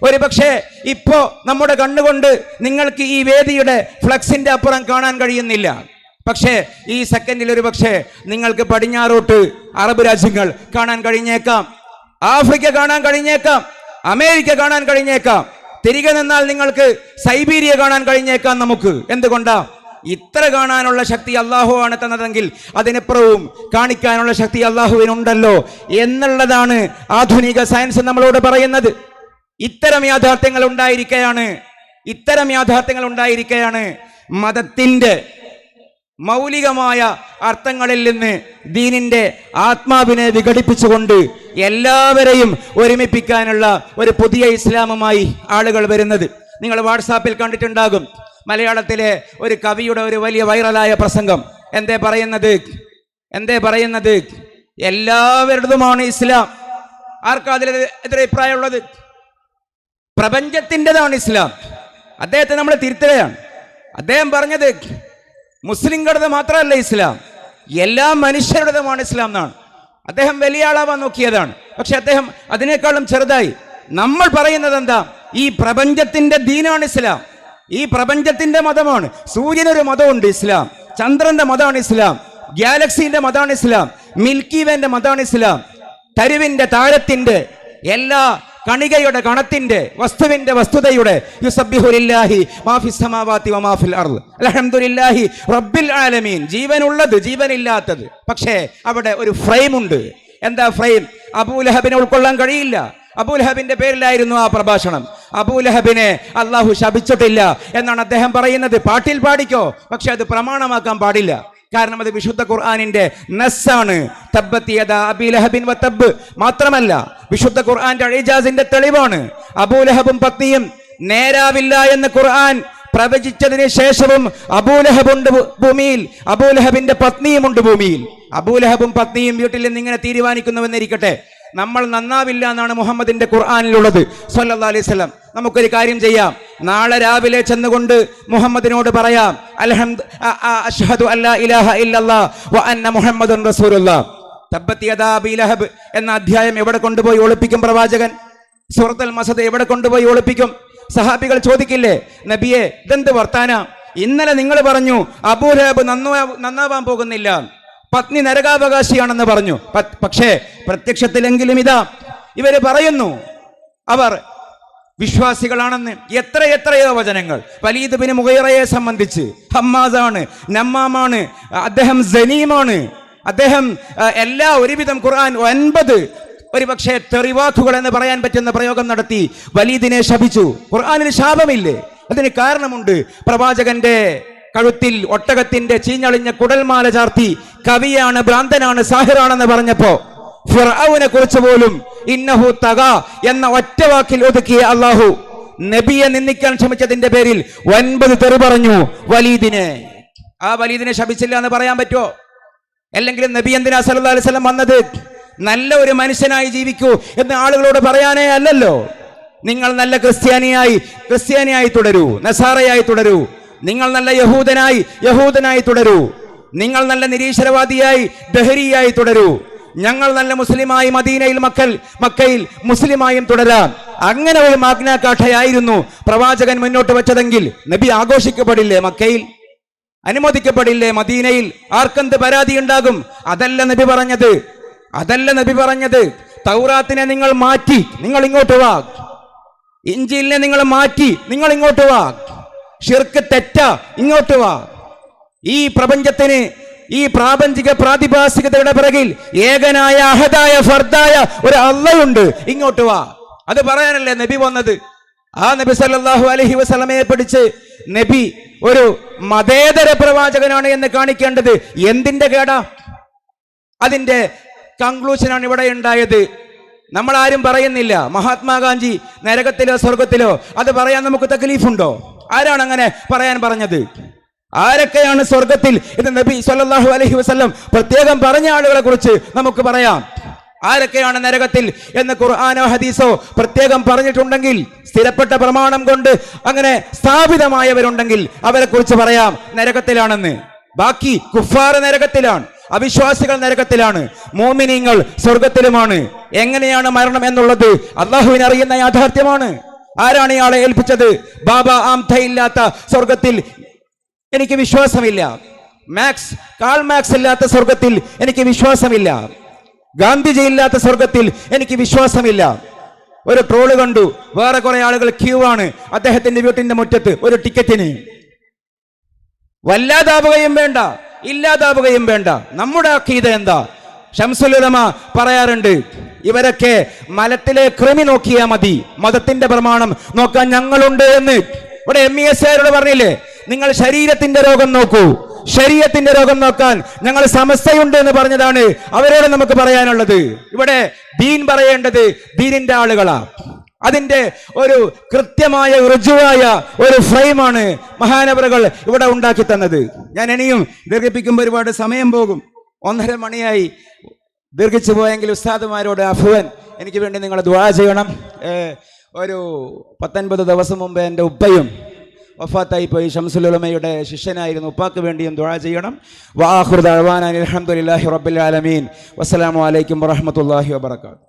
ഒരു പക്ഷേ ഇപ്പോ നമ്മുടെ കണ്ണുകൊണ്ട് നിങ്ങൾക്ക് ഈ വേദിയുടെ ഫ്ലക്സിന്റെ അപ്പുറം കാണാൻ കഴിയുന്നില്ല. പക്ഷേ ഈ സെക്കൻഡിൽ ഒരു പക്ഷേ നിങ്ങൾക്ക് പടിഞ്ഞാറോട്ട് അറബ് രാജ്യങ്ങൾ കാണാൻ കഴിഞ്ഞേക്കാം, ആഫ്രിക്ക കാണാൻ കഴിഞ്ഞേക്കാം, അമേരിക്ക കാണാൻ കഴിഞ്ഞേക്കാം. തിരികെ നിന്നാൽ നിങ്ങൾക്ക് സൈബീരിയ കാണാൻ കഴിഞ്ഞേക്കാം. നമുക്ക് എന്തുകൊണ്ടാ? ഇത്ര കാണാനുള്ള ശക്തി അള്ളാഹു ആണ് തന്നതെങ്കിൽ അതിനപ്പുറവും കാണിക്കാനുള്ള ശക്തി അള്ളാഹുവിനുണ്ടല്ലോ എന്നുള്ളതാണ് ആധുനിക സയൻസ് നമ്മളോട് പറയുന്നത്. ഇത്തരം യാഥാർത്ഥ്യങ്ങൾ ഉണ്ടായിരിക്കെയാണ് മതത്തിന്റെ മൗലികമായ അർത്ഥങ്ങളിൽ നിന്ന് ദീനിന്റെ ആത്മാവിനെ വിഘടിപ്പിച്ചുകൊണ്ട് എല്ലാവരെയും ഒരുമിപ്പിക്കാനുള്ള ഒരു പുതിയ ഇസ്ലാമുമായി ആളുകൾ വരുന്നത്. നിങ്ങൾ വാട്സാപ്പിൽ കണ്ടിട്ടുണ്ടാകും, മലയാളത്തിലെ ഒരു കവിയുടെ ഒരു വലിയ വൈറലായ പ്രസംഗം. എന്തേ പറയുന്നത്? എല്ലാവരുടേതുമാണ് ഇസ്ലാം. ആർക്കാ അതിൽ എതിരഭിപ്രായമുള്ളത്? പ്രപഞ്ചത്തിൻ്റെതാണ് ഇസ്ലാം. അദ്ദേഹത്തെ നമ്മൾ തിരുത്തുകയാണ്. അദ്ദേഹം പറഞ്ഞത് മുസ്ലിങ്ങളുടേത് മാത്രമല്ല ഇസ്ലാം, എല്ലാ മനുഷ്യരുടേതുമാണ് ഇസ്ലാം എന്നാണ്. അദ്ദേഹം വലിയ ആളാവാൻ നോക്കിയതാണ്. പക്ഷെ അദ്ദേഹം അതിനേക്കാളും ചെറുതായി. നമ്മൾ പറയുന്നത് എന്താ? ഈ പ്രപഞ്ചത്തിന്റെ ദീനാണ് ഇസ്ലാം, ഈ പ്രപഞ്ചത്തിന്റെ മതമാണ്. സൂര്യനൊരു മതമുണ്ട് ഇസ്ലാം, ചന്ദ്രന്റെ മതമാണ് ഇസ്ലാം, ഗാലക്സിന്റെ മതമാണ് ഇസ്ലാം, മിൽക്കി വേന്റെ മതമാണ് ഇസ്ലാം, തരുവിന്റെ താരത്തിന്റെ എല്ലാ കണികയുടെ കണത്തിന്റെ വസ്തുവിന്റെ വസ്തുതയുടെ യുസബ്ബിഹു ലില്ലാഹി മാ ഫിസ് സമാവാതി വമാ ഫിൽ അർദ് അൽഹംദുലില്ലാഹി റബ്ബിൽ ആലമീൻ. ജീവനുള്ളത്, ജീവനില്ലാത്തത്. പക്ഷേ അവിടെ ഒരു ഫ്രെയിം ഉണ്ട്. എന്താ ഫ്രെയിം? അബൂലഹബിനെ ഉൾക്കൊള്ളാൻ കഴിയില്ല. അബൂലഹബിന്റെ പേരിലായിരുന്നു ആ പ്രഭാഷണം. അബൂലഹബിനെ അള്ളാഹു ശപിച്ചിട്ടില്ല എന്നാണ് അദ്ദേഹം പറയുന്നത്. പാട്ടിൽ പാടിക്കോ, പക്ഷെ അത് പ്രമാണമാക്കാൻ പാടില്ല. കാരണം അത് വിശുദ്ധ ഖുർആനിന്റെ നസ്സാണ്. തബ്ബത് യദാ അബീ ലഹബിൻ വതബ്ബ് മാത്രമല്ല, വിശുദ്ധ ഖുർആന്റെ ഇജാസിന്റെ തെളിവാണ്. അബൂലഹബും പത്നിയും നേരാവില്ല എന്ന് ഖുർആൻ പ്രവചിച്ചതിന് ശേഷവും അബൂലഹബുണ്ട് ഭൂമിയിൽ, അബൂലഹബിന്റെ പത്നിയുമുണ്ട് ഭൂമിയിൽ. അബൂലഹബും പത്നിയും വീട്ടിൽ നിന്ന് ഇങ്ങനെ തീരുമാനിക്കുന്നുവെന്നിരിക്കട്ടെ, നമ്മൾ നന്നാവില്ല എന്നാണ് മുഹമ്മദിന്റെ ഖുർആനിലുള്ളത് സല്ലല്ലാഹു അലൈഹി വസല്ലം. നമുക്കൊരു കാര്യം ചെയ്യാം, നാളെ രാവിലെ ചെന്നുകൊണ്ട് മുഹമ്മദിനോട് പറയാം, അശ്ഹദു അല്ലാ ഇലാഹ ഇല്ലല്ലാഹ് വ അന്ന മുഹമ്മദുൻ റസൂലുള്ളാഹ്. തബ്ബത് യദാ അബീ ലഹബ് എന്ന അധ്യായം എവിടെ കൊണ്ടുപോയി ഒളിപ്പിക്കും പ്രവാചകൻ? സൂറത്തുൽ മസദ് എവിടെ കൊണ്ടുപോയി ഒളിപ്പിക്കും? സഹാബികൾ ചോദിക്കില്ലേ, നബിയെ ഇതെന്ത് വർത്താന? ഇന്നലെ നിങ്ങൾ പറഞ്ഞു അബൂലഹബ് നന്നാവാൻ പോകുന്നില്ല, പത്നി നരകാവകാശിയാണെന്ന് പറഞ്ഞു. പക്ഷേ പ്രത്യക്ഷത്തിലെങ്കിലും ഇതാ ഇവര് പറയുന്നു, അവർ വിശ്വാസികളാണെന്ന് എത്രയോ വചനങ്ങൾ. വലീദ് ബിൻ മുഗീറയെ സംബന്ധിച്ച് ഹമ്മാസാണ്, നമ്മാമാണ്, അദ്ദേഹം സനീമാണ്, അദ്ദേഹം എല്ലാ ഒരുവിധം ഖുർആൻ 9 ഒരുപക്ഷെ തെറിവാക്കുകൾ എന്ന് പറയാൻ പറ്റുന്ന പ്രയോഗം നടത്തി വലീദിനെ ശപിച്ചു. ഖുർആനിൽ ശാപമില്ലേ? അതിന് കാരണമുണ്ട്. പ്രവാചകന്റെ കഴുത്തിൽ ഒട്ടകത്തിന്റെ ചീഞ്ഞളിഞ്ഞ കുടൽമാല ചാർത്തി കവിയാണ്, ഭ്രാന്തനാണ്, സാഹിറാണെന്ന് പറഞ്ഞപ്പോ ഫിർഔനെ കുറിച്ച് പോലും ഇന്നഹു തഗ എന്ന ഒറ്റ വാക്കിൽ ഒതുക്കിയ അള്ളാഹു നബിയെ നിന്ദിക്കാൻ ശ്രമിച്ചതിന്റെ പേരിൽ 9 തെറി പറഞ്ഞു വലീദിനെ. ആ വലീദിനെ ശപിച്ചില്ല എന്ന് പറയാൻ പറ്റുമോ? അല്ലെങ്കിൽ നബി എന്തിനാ സല്ലല്ലാഹു അലൈഹി വസല്ലം വന്നത്? നല്ല ഒരു മനുഷ്യനായി ജീവിക്കൂ എന്ന് ആളുകളോട് പറയാനേ അല്ലല്ലോ. നിങ്ങൾ നല്ല ക്രിസ്ത്യാനിയായി തുടരൂ, നസാറയായി തുടരൂ. നിങ്ങൾ നല്ല യഹൂദനായി തുടരൂ. നിങ്ങൾ നല്ല നിരീശ്വരവാദിയായി ദഹരിയായി തുടരൂ. ഞങ്ങൾ നല്ല മുസ്ലിമായി മക്കയിൽ മുസ്ലിമായും തുടരാം. അങ്ങനെ ഒരു മാഗ്നാകാഠയായിരുന്നു പ്രവാചകൻ മുന്നോട്ട് വെച്ചതെങ്കിൽ നബി ആഘോഷിക്കപ്പെടില്ലേ മക്കയിൽ? അനുമോദിക്കപ്പെടില്ലേ മദീനയിൽ? ആർക്കെന്ത് പരാതി ഉണ്ടാകും? അതല്ല നബി പറഞ്ഞത്. തൗറാത്തിനെ നിങ്ങൾ മാറ്റി, നിങ്ങൾ ഇങ്ങോട്ട് വാ. ഇഞ്ചീലിനെ നിങ്ങൾ മാറ്റി, നിങ്ങൾ ഇങ്ങോട്ട് വാ. ശിർക്ക് തെറ്റാ, ഇങ്ങോട്ട് വാ. ഈ പ്രപഞ്ചത്തിന്, ഈ പ്രാപഞ്ചിക പ്രാതിഭാസികതയുടെ പിറകിൽ ഏകനായ അഹദായ ഫർദായ ഒരു അള്ളയുണ്ട്, ഇങ്ങോട്ട് വാ. അത് പറയാനല്ലേ നബി വന്നത്. ആ നബി സല്ലല്ലാഹു അലൈഹി വസല്ലമയെ പിടിച്ച് നബി ഒരു മതേതര പ്രവാചകനാണ് എന്ന് കാണിക്കേണ്ടത് എന്തിന്റെ കേടാ? അതിന്റെ കൺക്ലൂഷനാണ് ഇവിടെ ഉണ്ടായത്. നമ്മളാരും പറയുന്നില്ല മഹാത്മാഗാന്ധി നരകത്തിലോ സ്വർഗത്തിലോ. അത് പറയാൻ നമുക്ക് തക്ലീഫുണ്ടോ? ആരാണ് അങ്ങനെ പറയാൻ പറഞ്ഞത്? ആരൊക്കെയാണ് സ്വർഗത്തിൽ എന്ന് നബി സല്ലല്ലാഹു അലൈഹി വസല്ലം പ്രത്യേകം പറഞ്ഞ ആളുകളെ കുറിച്ച് നമുക്ക് പറയാം. ആരൊക്കെയാണ് നരകത്തിൽ എന്ന് ഖുർആനോ ഹദീസോ പ്രത്യേകം പറഞ്ഞിട്ടുണ്ടെങ്കിൽ, സ്ഥിരപ്പെട്ട പ്രമാണം കൊണ്ട് അങ്ങനെ സ്ഥാപിതമായവരുണ്ടെങ്കിൽ അവരെ കുറിച്ച് പറയാം നരകത്തിലാണെന്ന്. ബാക്കി കുഫാർ നരകത്തിലാണ്, അവിശ്വാസികൾ നരകത്തിലാണ്, മോമിനീങ്ങൾ സ്വർഗത്തിലുമാണ്. എങ്ങനെയാണ് മരണം എന്നുള്ളത് അള്ളാഹുവിന് അറിയുന്ന യാഥാർത്ഥ്യമാണ്. ആരാണ് ഇയാളെ ഏൽപ്പിച്ചത്? ബാബ ആംധ ഇല്ലാത്ത സ്വർഗത്തിൽ എനിക്ക് വിശ്വാസമില്ല. കാൾ മാക്സ് ഇല്ലാത്ത സ്വർഗത്തിൽ എനിക്ക് വിശ്വാസമില്ല. ഗാന്ധിജി ഇല്ലാത്ത സ്വർഗത്തിൽ എനിക്ക് വിശ്വാസമില്ല. ഒരു ട്രോള് കണ്ടു, വേറെ കുറെ ആളുകൾ ക്യൂ ആണ് അദ്ദേഹത്തിന്റെ വീട്ടിന്റെ മുറ്റത്ത് ഒരു ടിക്കറ്റിന്. വല്ലാതാവുകയും വേണ്ട, ഇല്ലാതാവുകയും വേണ്ട. നമ്മുടെ അഖീദ എന്താ? ശംസുൽ ഉലമ പറയാറുണ്ട്, ഇവരൊക്കെ മലത്തിലെ കൃമി നോക്കിയാൽ മതി, മതത്തിന്റെ പ്രമാണം നോക്കാൻ ഞങ്ങളുണ്ട് എന്ന്. ഇവിടെ MES പറഞ്ഞില്ലേ, നിങ്ങൾ ശരീരത്തിന്റെ രോഗം നോക്കൂ, ശരീരത്തിന്റെ രോഗം നോക്കാൻ ഞങ്ങൾ സമസ്തയുണ്ട് എന്ന് പറഞ്ഞതാണ് അവരോട് നമുക്ക് പറയാനുള്ളത്. ഇവിടെ ദീൻ പറയേണ്ടത് ദീനിന്റെ ആളുകളാ. അതിന്റെ ഒരു കൃത്യമായ ഋജുവായ ഒരു ഫ്രെയിമാണ് മഹാനവറുകൾ ഇവിടെ ഉണ്ടാക്കി തന്നത്. ഞാൻ ഇനിയും ദീർഘിപ്പിക്കുമ്പോൾ ഒരുപാട് സമയം പോകും. 1:30 മണിയായി. ദീർഘിച്ചു പോയെങ്കിൽ ഉസ്താദുമാരോട് അഫ്വൻ, എനിക്ക് വേണ്ടി നിങ്ങൾ ദുആ ചെയ്യണം. ഒരു 19 ദിവസം മുമ്പ് എൻ്റെ ഉപ്പയും വഫാത്തായി പോയി. ശംസുൽ ഉലമയുടെ ശിഷ്യനായിരുന്നു. ഉപ്പാക്ക് വേണ്ടിയും ദുആ ചെയ്യണം. വആഖിറു ദഅവാനാ അൽഹംദുലില്ലാഹി റബ്ബിൽ ആലമീൻ. വസ്സലാമു അലൈക്കും വറഹ്മത്തുള്ളാഹി വബറകാതുഹു.